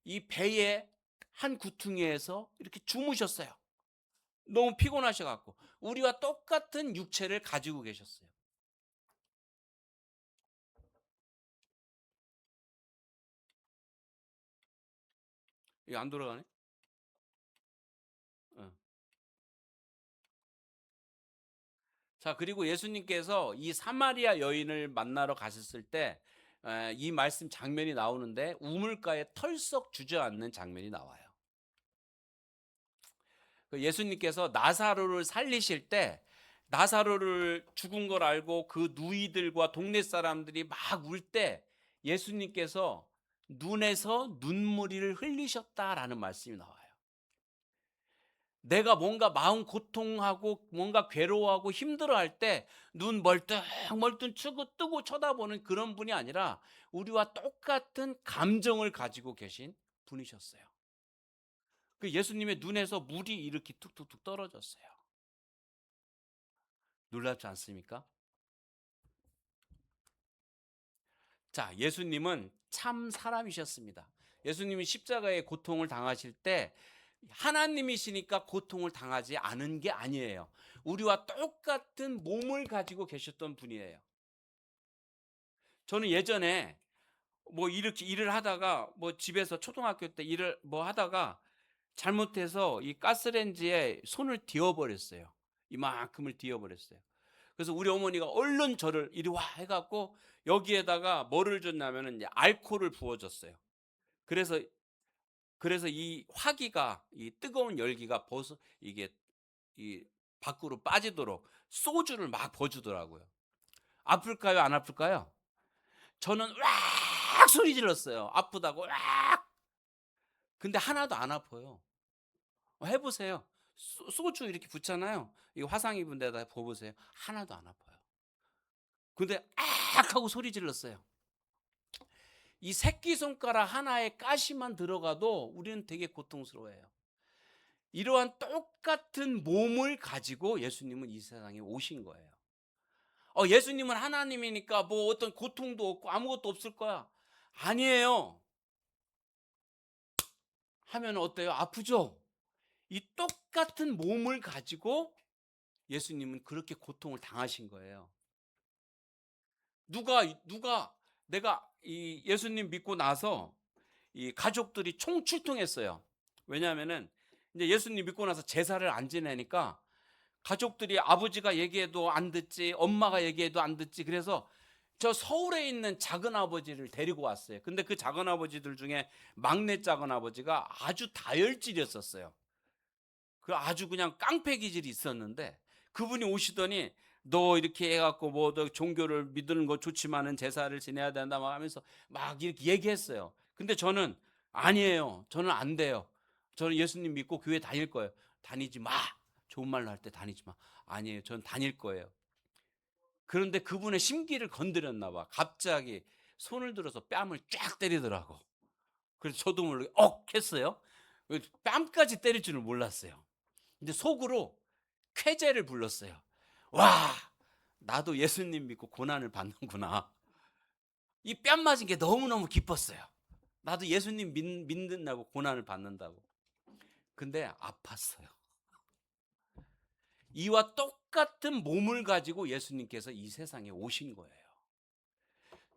이 배의 한 구퉁이에서 이렇게 주무셨어요. 너무 피곤하셔갖고 우리와 똑같은 육체를 가지고 계셨어요. 이거 안 돌아가네? 어. 자, 그리고 예수님께서 이 사마리아 여인을 만나러 가셨을 때 이 말씀 장면이 나오는데 우물가에 털썩 주저앉는 장면이 나와요. 예수님께서 나사로를 살리실 때 나사로를 죽은 걸 알고 그 누이들과 동네 사람들이 막 울 때 예수님께서 눈에서 눈물을 흘리셨다라는 말씀이 나와요. 내가 뭔가 마음 고통하고 뭔가 괴로워하고 힘들어할 때 눈 멀뚱멀뚱 뜨고 쳐다보는 그런 분이 아니라 우리와 똑같은 감정을 가지고 계신 분이셨어요. 그 예수님의 눈에서 물이 이렇게 툭툭툭 떨어졌어요. 놀랍지 않습니까? 자, 예수님은 참 사람이셨습니다. 예수님이 십자가의 고통을 당하실 때 하나님이시니까 고통을 당하지 않은 게 아니에요. 우리와 똑같은 몸을 가지고 계셨던 분이에요. 저는 예전에 뭐 이렇게 일을 하다가 뭐 집에서 초등학교 때 일을 뭐 하다가 잘못해서 이 가스레인지에 손을 뒤어버렸어요. 이만큼을 뒤어버렸어요. 그래서 우리 어머니가 얼른 저를 이리 와 해갖고 여기에다가 뭐를 줬냐면은 이제 알코올을 부어줬어요. 그래서 이 화기가 이 뜨거운 열기가 벗어 이게 이 밖으로 빠지도록 소주를 막 버주더라고요. 아플까요? 안 아플까요? 저는 으악 소리 질렀어요. 아프다고 으악. 근데 하나도 안 아파요. 해보세요. 소주 이렇게 붓잖아요. 이 화상 입은 데다 부어보세요. 하나도 안 아파요. 근데 악 하고 소리 질렀어요. 이 새끼손가락 하나에 가시만 들어가도 우리는 되게 고통스러워해요. 이러한 똑같은 몸을 가지고 예수님은 이 세상에 오신 거예요. 예수님은 하나님이니까 뭐 어떤 고통도 없고 아무것도 없을 거야. 아니에요. 하면 어때요? 아프죠? 이 똑같은 몸을 가지고 예수님은 그렇게 고통을 당하신 거예요. 누가 내가 이 예수님 믿고 나서 이 가족들이 총출동했어요. 왜냐하면은 이제 예수님 믿고 나서 제사를 안 지내니까 가족들이 아버지가 얘기해도 안 듣지, 엄마가 얘기해도 안 듣지. 그래서 저 서울에 있는 작은 아버지를 데리고 왔어요. 근데 그 작은 아버지들 중에 막내 작은 아버지가 아주 다혈질이었었어요. 그 아주 그냥 깡패 기질이 있었는데 그분이 오시더니 너 이렇게 해갖고 뭐 너 종교를 믿는 거 좋지만은 제사를 지내야 된다 막 하면서 막 이렇게 얘기했어요. 근데 저는 아니에요. 저는 안 돼요. 저는 예수님 믿고 교회 다닐 거예요. 다니지 마. 좋은 말로 할 때 다니지 마. 아니에요. 저는 다닐 거예요. 그런데 그분의 심기를 건드렸나 봐. 갑자기 손을 들어서 뺨을 쫙 때리더라고. 그래서 저도 모르게 했어요. 뺨까지 때릴 줄은 몰랐어요. 근데 속으로 쾌재를 불렀어요. 와, 나도 예수님 믿고 고난을 받는구나. 이 뺨 맞은 게 너무너무 기뻤어요. 나도 예수님 믿는다고 고난을 받는다고. 근데 아팠어요. 이와 똑같은 몸을 가지고 예수님께서 이 세상에 오신 거예요.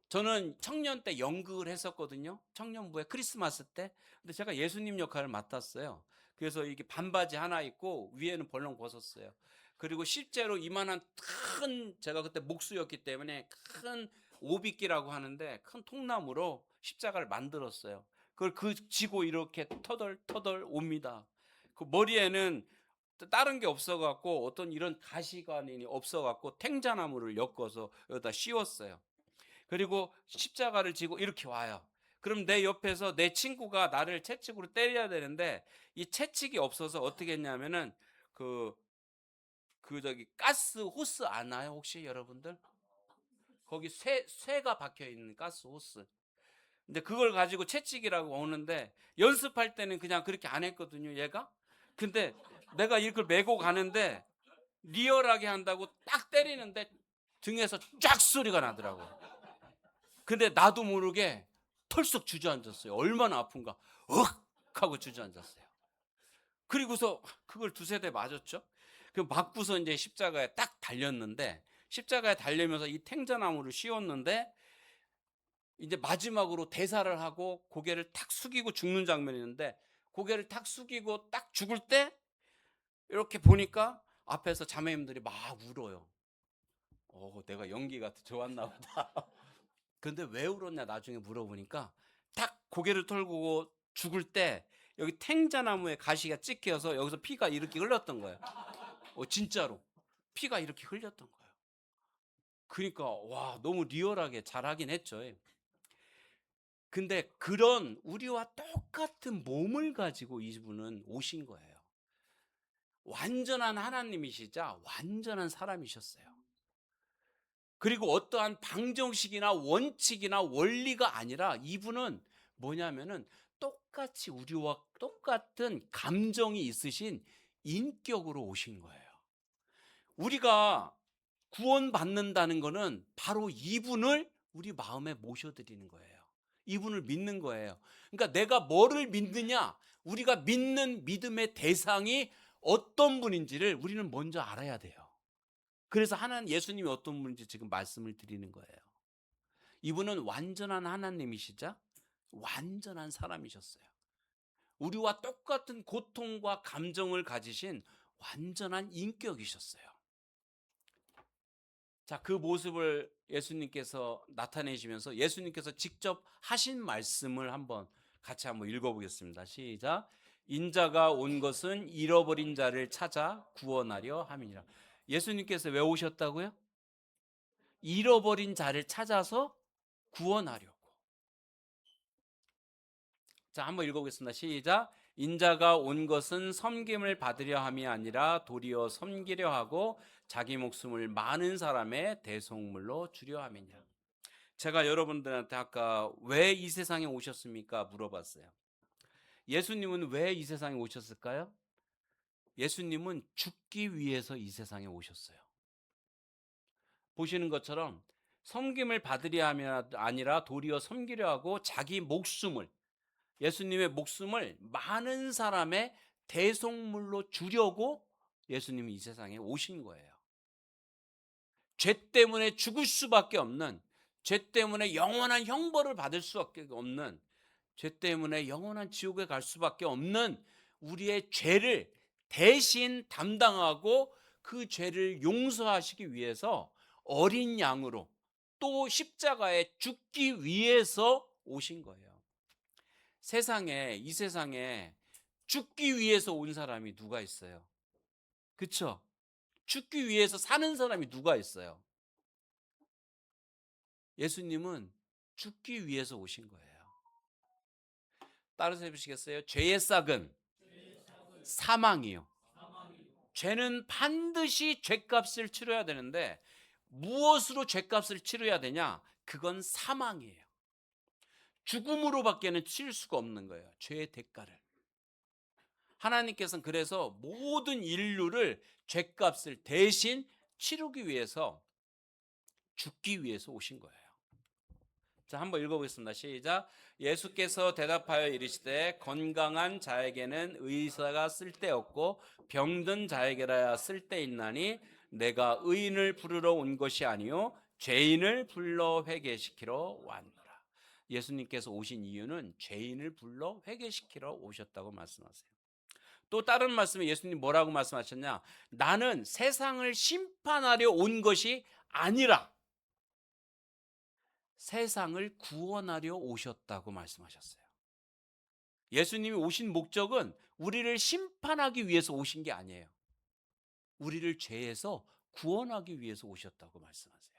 저는 청년 때 연극을 했었거든요. 청년부에 크리스마스 때. 근데 제가 예수님 역할을 맡았어요. 그래서 이게 반바지 하나 입고 위에는 벌렁 벗었어요. 그리고 실제로 이만한 큰 제가 그때 목수였기 때문에 큰 오비끼라고 하는데 큰 통나무로 십자가를 만들었어요. 그걸 지고 이렇게 터덜터덜 옵니다. 그 머리에는 다른 게 없어갖고 어떤 이런 가시관이 없어갖고 탱자나무를 엮어서 여기다 씌웠어요. 그리고 십자가를 지고 이렇게 와요. 그럼 내 옆에서 내 친구가 나를 채찍으로 때려야 되는데 이 채찍이 없어서 어떻게 했냐면은 저기 가스 호스 아나요 혹시 여러분들? 거기 쇠가 박혀 있는 가스 호스. 근데 그걸 가지고 채찍이라고 오는데 연습할 때는 그냥 그렇게 안 했거든요, 얘가. 근데 내가 이걸 메고 가는데 리얼하게 한다고 딱 때리는데 등에서 쫙 소리가 나더라고. 근데 나도 모르게 털썩 주저앉았어요. 얼마나 아픈가. 하고 주저앉았어요. 그리고서 그걸 두세 대 맞았죠. 그 맞고서 이제 십자가에 딱 달렸는데 십자가에 달리면서 이 탱자나무를 씌웠는데 이제 마지막으로 대사를 하고 고개를 탁 숙이고 죽는 장면이 있는데 고개를 탁 숙이고 딱 죽을 때 이렇게 보니까 앞에서 자매님들이 막 울어요. 내가 연기가 좋았나 보다. 근데 왜 울었냐 나중에 물어보니까 딱 고개를 털고 죽을 때 여기 탱자나무에 가시가 찍혀서 여기서 피가 이렇게 흘렀던 거예요. 진짜로 피가 이렇게 흘렸던 거예요. 그러니까 와 너무 리얼하게 잘하긴 했죠. 근데 그런 우리와 똑같은 몸을 가지고 이분은 오신 거예요. 완전한 하나님이시자 완전한 사람이셨어요. 그리고 어떠한 방정식이나 원칙이나 원리가 아니라 이분은 뭐냐면은 똑같이 우리와 똑같은 감정이 있으신 인격으로 오신 거예요. 우리가 구원받는다는 거는 바로 이분을 우리 마음에 모셔드리는 거예요. 이분을 믿는 거예요. 그러니까 내가 뭐를 믿느냐, 우리가 믿는 믿음의 대상이 어떤 분인지를 우리는 먼저 알아야 돼요. 그래서 하나님 예수님이 어떤 분인지 지금 말씀을 드리는 거예요. 이분은 완전한 하나님이시자 완전한 사람이셨어요. 우리와 똑같은 고통과 감정을 가지신 완전한 인격이셨어요. 자, 그 모습을 예수님께서 나타내시면서 예수님께서 직접 하신 말씀을 같이 한번 읽어보겠습니다. 시작. 인자가 온 것은 잃어버린 자를 찾아 구원하려 함이니라. 예수님께서 왜 오셨다고요? 잃어버린 자를 찾아서 구원하려고. 자, 한번 읽어보겠습니다. 시작. 인자가 온 것은 섬김을 받으려 함이 아니라 도리어 섬기려 하고 자기 목숨을 많은 사람의 대속물로 주려 함이냐. 제가 여러분들한테 아까 왜 이 세상에 오셨습니까? 물어봤어요. 예수님은 왜 이 세상에 오셨을까요? 예수님은 죽기 위해서 이 세상에 오셨어요. 보시는 것처럼 섬김을 받으려 함이 아니라 도리어 섬기려 하고 자기 목숨을 예수님의 목숨을 많은 사람의 대속물로 주려고 예수님이 이 세상에 오신 거예요. 죄 때문에 죽을 수밖에 없는, 죄 때문에 영원한 형벌을 받을 수밖에 없는, 죄 때문에 영원한 지옥에 갈 수밖에 없는 우리의 죄를 대신 담당하고 그 죄를 용서하시기 위해서 어린 양으로 또 십자가에 죽기 위해서 오신 거예요. 이 세상에 죽기 위해서 온 사람이 누가 있어요? 그쵸? 죽기 위해서 사는 사람이 누가 있어요? 예수님은 죽기 위해서 오신 거예요. 따라서 해보시겠어요? 죄의 싹은 사망이요. 죄는 반드시 죄값을 치러야 되는데 무엇으로 죄값을 치러야 되냐? 그건 사망이에요. 죽음으로밖에는 치를 수가 없는 거예요. 죄의 대가를. 하나님께서는 그래서 모든 인류를 죄값을 대신 치르기 위해서 죽기 위해서 오신 거예요. 자, 한번 읽어보겠습니다. 시작. 예수께서 대답하여 이르시되 건강한 자에게는 의사가 쓸데없고 병든 자에게라야 쓸데있나니 내가 의인을 부르러 온 것이 아니요 죄인을 불러 회개시키러 왔노라. 예수님께서 오신 이유는 죄인을 불러 회개시키러 오셨다고 말씀하세요. 또 다른 말씀에 예수님 뭐라고 말씀하셨냐? 나는 세상을 심판하려 온 것이 아니라 세상을 구원하려 오셨다고 말씀하셨어요. 예수님이 오신 목적은 우리를 심판하기 위해서 오신 게 아니에요. 우리를 죄에서 구원하기 위해서 오셨다고 말씀하세요.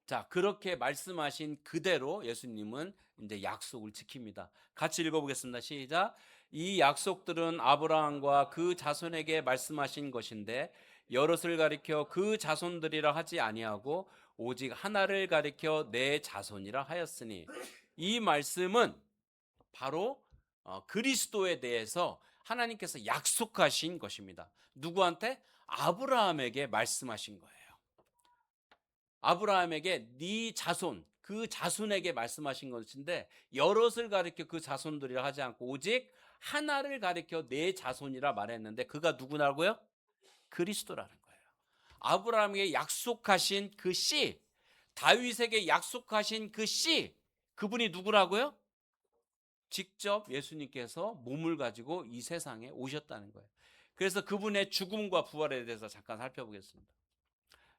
자, 그렇게 말씀하신 그대로 예수님은 이제 약속을 지킵니다. 같이 읽어보겠습니다. 시작. 이 약속들은 아브라함과 그 자손에게 말씀하신 것인데 여럿을 가리켜 그 자손들이라 하지 아니하고 오직 하나를 가리켜 내 자손이라 하였으니 이 말씀은 바로 그리스도에 대해서 하나님께서 약속하신 것입니다. 누구한테? 아브라함에게 말씀하신 거예요. 아브라함에게 네 자손, 그 자손에게 말씀하신 것인데 여럿을 가리켜 그 자손들이라 하지 않고 오직 하나를 가리켜 내 자손이라 말했는데 그가 누구라고요? 그리스도라는 거예요. 아브라함에게 약속하신 그 씨, 다윗에게 약속하신 그 씨, 그분이 누구라고요? 직접 예수님께서 몸을 가지고 이 세상에 오셨다는 거예요. 그래서 그분의 죽음과 부활에 대해서 잠깐 살펴보겠습니다.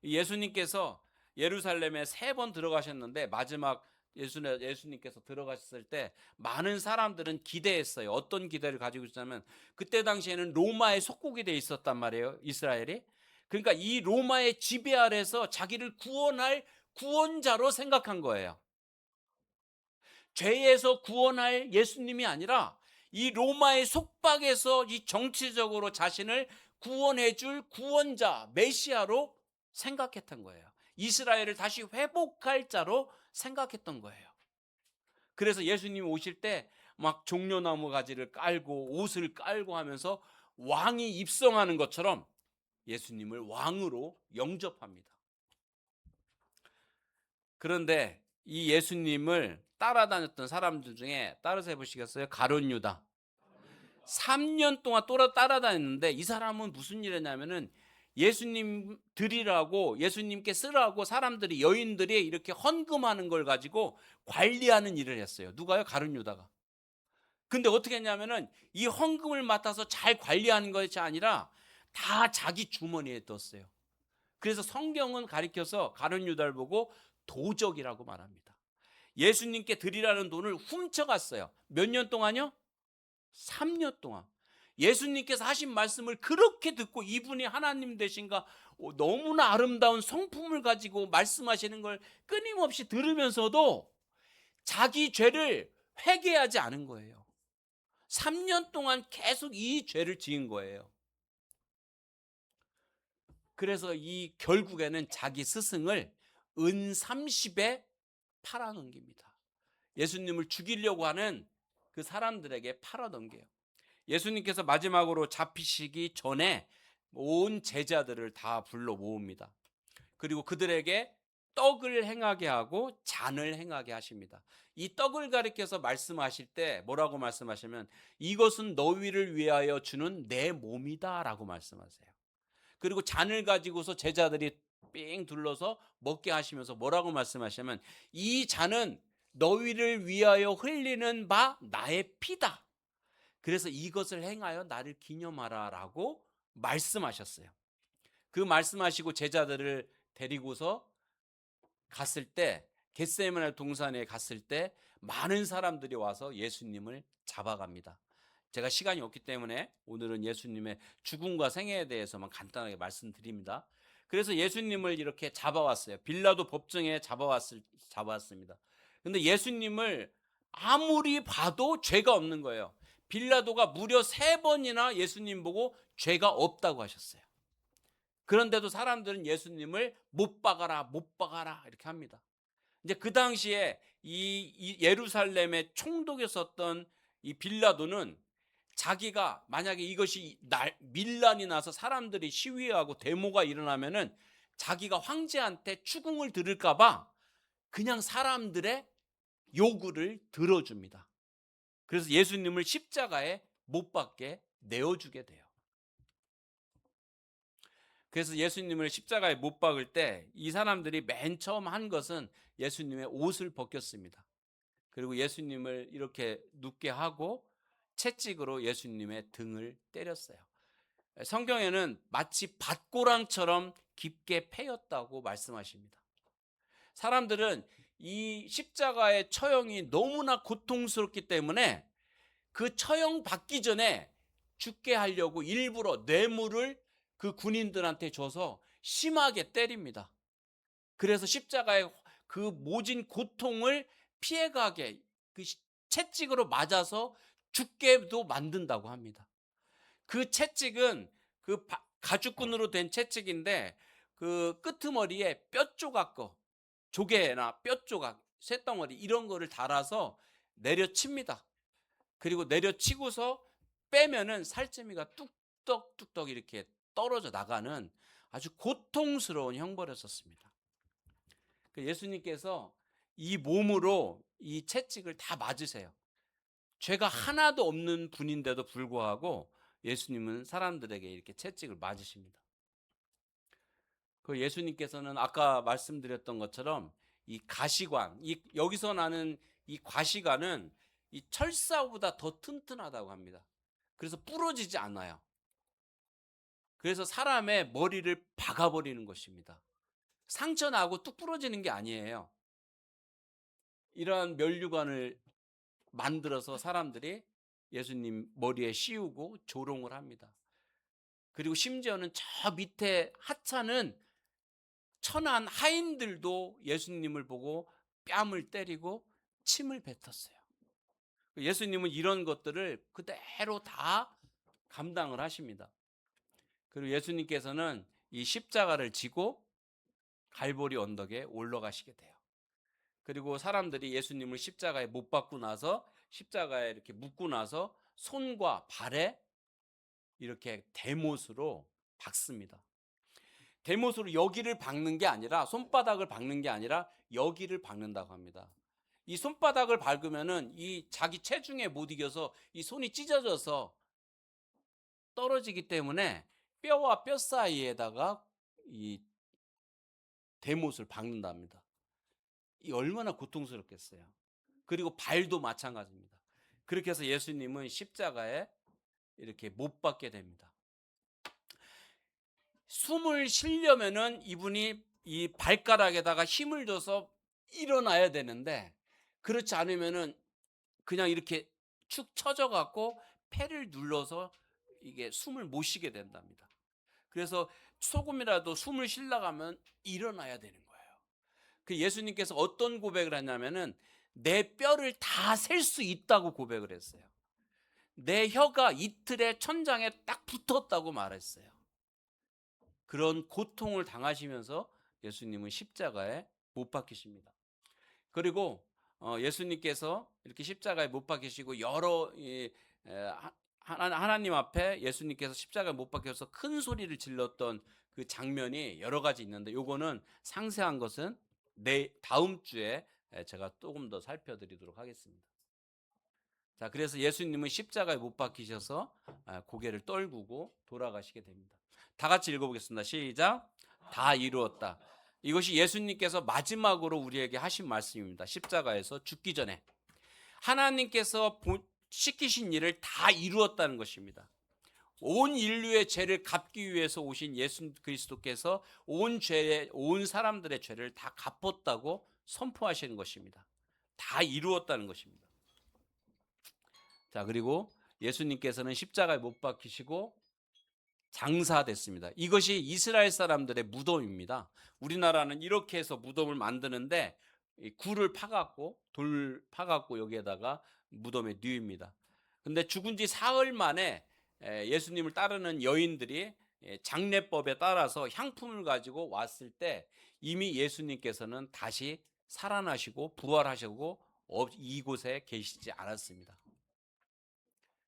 예수님께서 예루살렘에 3번 들어가셨는데 마지막 예수님께서 들어가셨을 때 많은 사람들은 기대했어요. 어떤 기대를 가지고 있었냐면 그때 당시에는 로마의 속국이 돼 있었단 말이에요. 이스라엘이. 그러니까 이 로마의 지배 아래서 자기를 구원할 구원자로 생각한 거예요. 죄에서 구원할 예수님이 아니라 이 로마의 속박에서 이 정치적으로 자신을 구원해 줄 구원자, 메시아로 생각했던 거예요. 이스라엘을 다시 회복할 자로 생각했던 거예요. 그래서 예수님이 오실 때 막 종려나무 가지를 깔고 옷을 깔고 하면서 왕이 입성하는 것처럼 예수님을 왕으로 영접합니다. 그런데 이 예수님을 따라다녔던 사람들 중에 따라서 해보시겠어요? 가룟 유다. 3년 동안 따라다녔는데 이 사람은 무슨 일 했냐면은 예수님 드리라고 예수님께 쓰라고 사람들이 여인들이 이렇게 헌금하는 걸 가지고 관리하는 일을 했어요. 누가요? 가룟 유다가. 근데 어떻게 했냐면은 이 헌금을 맡아서 잘 관리하는 것이 아니라 다 자기 주머니에 뒀어요. 그래서 성경은 가리켜서 가룟 유다를 보고 도적이라고 말합니다. 예수님께 드리라는 돈을 훔쳐갔어요. 몇 년 동안요? 3년 동안. 예수님께서 하신 말씀을 그렇게 듣고 이분이 하나님 되신가 너무나 아름다운 성품을 가지고 말씀하시는 걸 끊임없이 들으면서도 자기 죄를 회개하지 않은 거예요. 3년 동안 계속 이 죄를 지은 거예요. 그래서 이 결국에는 자기 스승을 은 30에 팔아넘깁니다. 예수님을 죽이려고 하는 그 사람들에게 팔아넘겨요. 예수님께서 마지막으로 잡히시기 전에 온 제자들을 다 불러 모읍니다. 그리고 그들에게 떡을 행하게 하고 잔을 행하게 하십니다. 이 떡을 가리켜서 말씀하실 때 뭐라고 말씀하시면 이것은 너희를 위하여 주는 내 몸이다라고 말씀하세요. 그리고 잔을 가지고서 제자들이 삥 둘러서 먹게 하시면서 뭐라고 말씀하시냐면 이 잔은 너희를 위하여 흘리는 바 나의 피다. 그래서 이것을 행하여 나를 기념하라라고 말씀하셨어요. 그 말씀하시고 제자들을 데리고서 갔을 때 겟세마네 동산에 갔을 때 많은 사람들이 와서 예수님을 잡아갑니다. 제가 시간이 없기 때문에 오늘은 예수님의 죽음과 생애에 대해서만 간단하게 말씀드립니다. 그래서 예수님을 이렇게 잡아왔어요. 빌라도 법정에 잡아왔습니다. 근데 예수님을 아무리 봐도 죄가 없는 거예요. 빌라도가 무려 3번이나 예수님 보고 죄가 없다고 하셨어요. 그런데도 사람들은 예수님을 못 박아라, 못 박아라 이렇게 합니다. 이제 그 당시에 이 예루살렘의 총독이었었던 이 빌라도는 자기가 만약에 이것이 밀란이 나서 사람들이 시위하고 데모가 일어나면은 자기가 황제한테 추궁을 들을까봐 그냥 사람들의 요구를 들어줍니다. 그래서 예수님을 십자가에 못 박게 내어주게 돼요. 그래서 예수님을 십자가에 못 박을 때 이 사람들이 맨 처음 한 것은 예수님의 옷을 벗겼습니다. 그리고 예수님을 이렇게 눕게 하고 채찍으로 예수님의 등을 때렸어요. 성경에는 마치 밭고랑처럼 깊게 패였다고 말씀하십니다. 사람들은 이 십자가의 처형이 너무나 고통스럽기 때문에 그 처형 받기 전에 죽게 하려고 일부러 뇌물을 그 군인들한테 줘서 심하게 때립니다. 그래서 십자가의 그 모진 고통을 피해가게 그 채찍으로 맞아서 죽게도 만든다고 합니다. 그 채찍은 그 가죽끈으로 된 채찍인데 그 끄트머리에 뼈 조각 조개나 뼈 조각, 쇳덩어리 이런 거를 달아서 내려칩니다. 그리고 내려치고서 빼면은 살쾡이가 뚝떡뚝떡 이렇게 떨어져 나가는 아주 고통스러운 형벌이었습니다. 예수님께서 이 몸으로 이 채찍을 다 맞으세요. 죄가 하나도 없는 분인데도 불구하고 예수님은 사람들에게 이렇게 채찍을 맞으십니다. 그 예수님께서는 아까 말씀드렸던 것처럼 이 가시관, 여기서 나는 이 과시관은 이 철사보다 더 튼튼하다고 합니다. 그래서 부러지지 않아요. 그래서 사람의 머리를 박아버리는 것입니다. 상처 나고 뚝 부러지는 게 아니에요. 이러한 면류관을 만들어서 사람들이 예수님 머리에 씌우고 조롱을 합니다. 그리고 심지어는 저 밑에 하찮은 천한 하인들도 예수님을 보고 뺨을 때리고 침을 뱉었어요. 예수님은 이런 것들을 그대로 다 감당을 하십니다. 그리고 예수님께서는 이 십자가를 지고 갈보리 언덕에 올라가시게 돼요. 그리고 사람들이 예수님을 십자가에 못 박고 나서 십자가에 이렇게 묶고 나서 손과 발에 이렇게 대못으로 박습니다. 대못으로 여기를 박는 게 아니라 손바닥을 박는 게 아니라 여기를 박는다고 합니다. 이 손바닥을 밟으면은 이 자기 체중에 못 이겨서 이 손이 찢어져서 떨어지기 때문에 뼈와 뼈 사이에다가 이 대못을 박는답니다. 이 얼마나 고통스럽겠어요. 그리고 발도 마찬가지입니다. 그렇게 해서 예수님은 십자가에 이렇게 못 박게 됩니다. 숨을 쉬려면은 이분이 이 발가락에다가 힘을 줘서 일어나야 되는데 그렇지 않으면은 그냥 이렇게 축 처져 갖고 폐를 눌러서 이게 숨을 못 쉬게 된답니다. 그래서 조금이라도 숨을 쉬려고 하면 일어나야 되는 거예요. 그 예수님께서 어떤 고백을 했냐면은 내 뼈를 다 셀 수 있다고 고백을 했어요. 내 혀가 이틀에 천장에 딱 붙었다고 말했어요. 그런 고통을 당하시면서 예수님은 십자가에 못 박히십니다. 그리고 예수님께서 이렇게 십자가에 못 박히시고 여러 하나님 앞에 예수님께서 십자가에 못 박혀서 큰 소리를 질렀던 그 장면이 여러 가지 있는데 요거는 상세한 것은 다음 주에 제가 조금 더 살펴드리도록 하겠습니다. 자, 그래서 예수님은 십자가에 못 박히셔서 고개를 떨구고 돌아가시게 됩니다. 다 같이 읽어보겠습니다. 시작. 다 이루었다. 이것이 예수님께서 마지막으로 우리에게 하신 말씀입니다. 십자가에서 죽기 전에 하나님께서 시키신 일을 다 이루었다는 것입니다. 온 인류의 죄를 갚기 위해서 오신 예수 그리스도께서 온 사람들의 죄를 다 갚았다고 선포하시는 것입니다. 다 이루었다는 것입니다. 자, 그리고 예수님께서는 십자가에 못 박히시고 장사됐습니다. 이것이 이스라엘 사람들의 무덤입니다. 우리나라는 이렇게 해서 무덤을 만드는데 굴을 파갖고 돌 파갖고 여기에다가 무덤에 뉘입니다. 근데 죽은 지 사흘 만에 예수님을 따르는 여인들이 장례법에 따라서 향품을 가지고 왔을 때 이미 예수님께서는 다시 살아나시고 부활하시고 이곳에 계시지 않았습니다.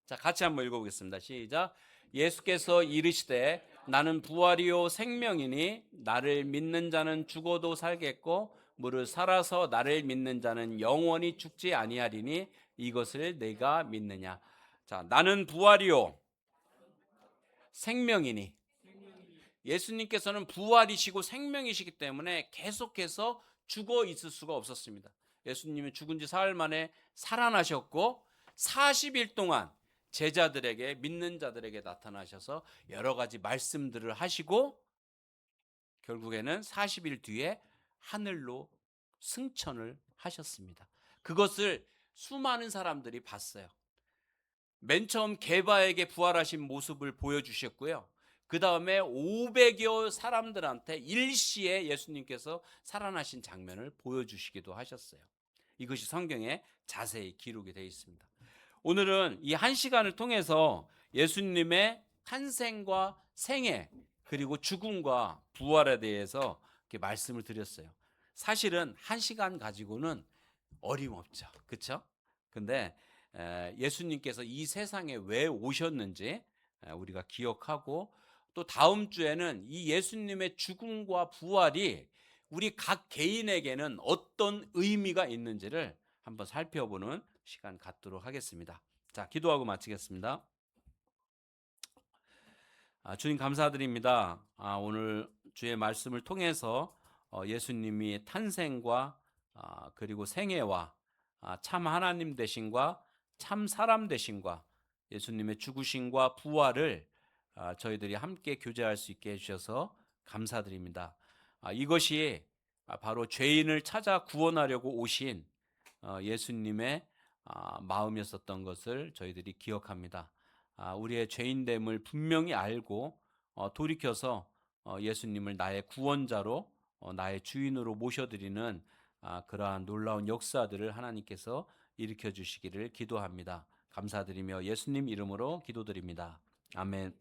자, 같이 한번 읽어보겠습니다. 시작. 예수께서 이르시되 나는 부활이요 생명이니 나를 믿는 자는 죽어도 살겠고 무릇 살아서 나를 믿는 자는 영원히 죽지 아니하리니 이것을 내가 믿느냐. 자, 나는 부활이요 생명이니, 예수님께서는 부활이시고 생명이시기 때문에 계속해서 죽어 있을 수가 없었습니다. 예수님은 죽은 지 사흘 만에 살아나셨고 40일 동안 제자들에게, 믿는 자들에게 나타나셔서 여러 가지 말씀들을 하시고 결국에는 40일 뒤에 하늘로 승천을 하셨습니다. 그것을 수많은 사람들이 봤어요. 맨 처음 게바에게 부활하신 모습을 보여주셨고요. 그 다음에 500여 사람들한테 일시에 예수님께서 살아나신 장면을 보여주시기도 하셨어요. 이것이 성경에 자세히 기록이 되어 있습니다. 오늘은 이 한 시간을 통해서 예수님의 탄생과 생애 그리고 죽음과 부활에 대해서 이렇게 말씀을 드렸어요. 사실은 한 시간 가지고는 어림없죠. 그렇죠? 근데 예수님께서 이 세상에 왜 오셨는지 우리가 기억하고 또 다음 주에는 이 예수님의 죽음과 부활이 우리 각 개인에게는 어떤 의미가 있는지를 한번 살펴보는 시간 갖도록 하겠습니다. 자, 기도하고 마치겠습니다. 주님 감사드립니다. 오늘 주의 말씀을 통해서 예수님이 탄생과 그리고 생애와 참 하나님 되심과 참 사람 되심과 예수님의 죽으심과 부활을 저희들이 함께 교제할 수 있게 해주셔서 감사드립니다. 이것이 바로 죄인을 찾아 구원하려고 오신 예수님의 마음이었었던 것을 저희들이 기억합니다. 우리의 죄인됨을 분명히 알고 돌이켜서 예수님을 나의 구원자로 나의 주인으로 모셔드리는 그러한 놀라운 역사들을 하나님께서 일으켜 주시기를 기도합니다. 감사드리며 예수님 이름으로 기도드립니다. 아멘.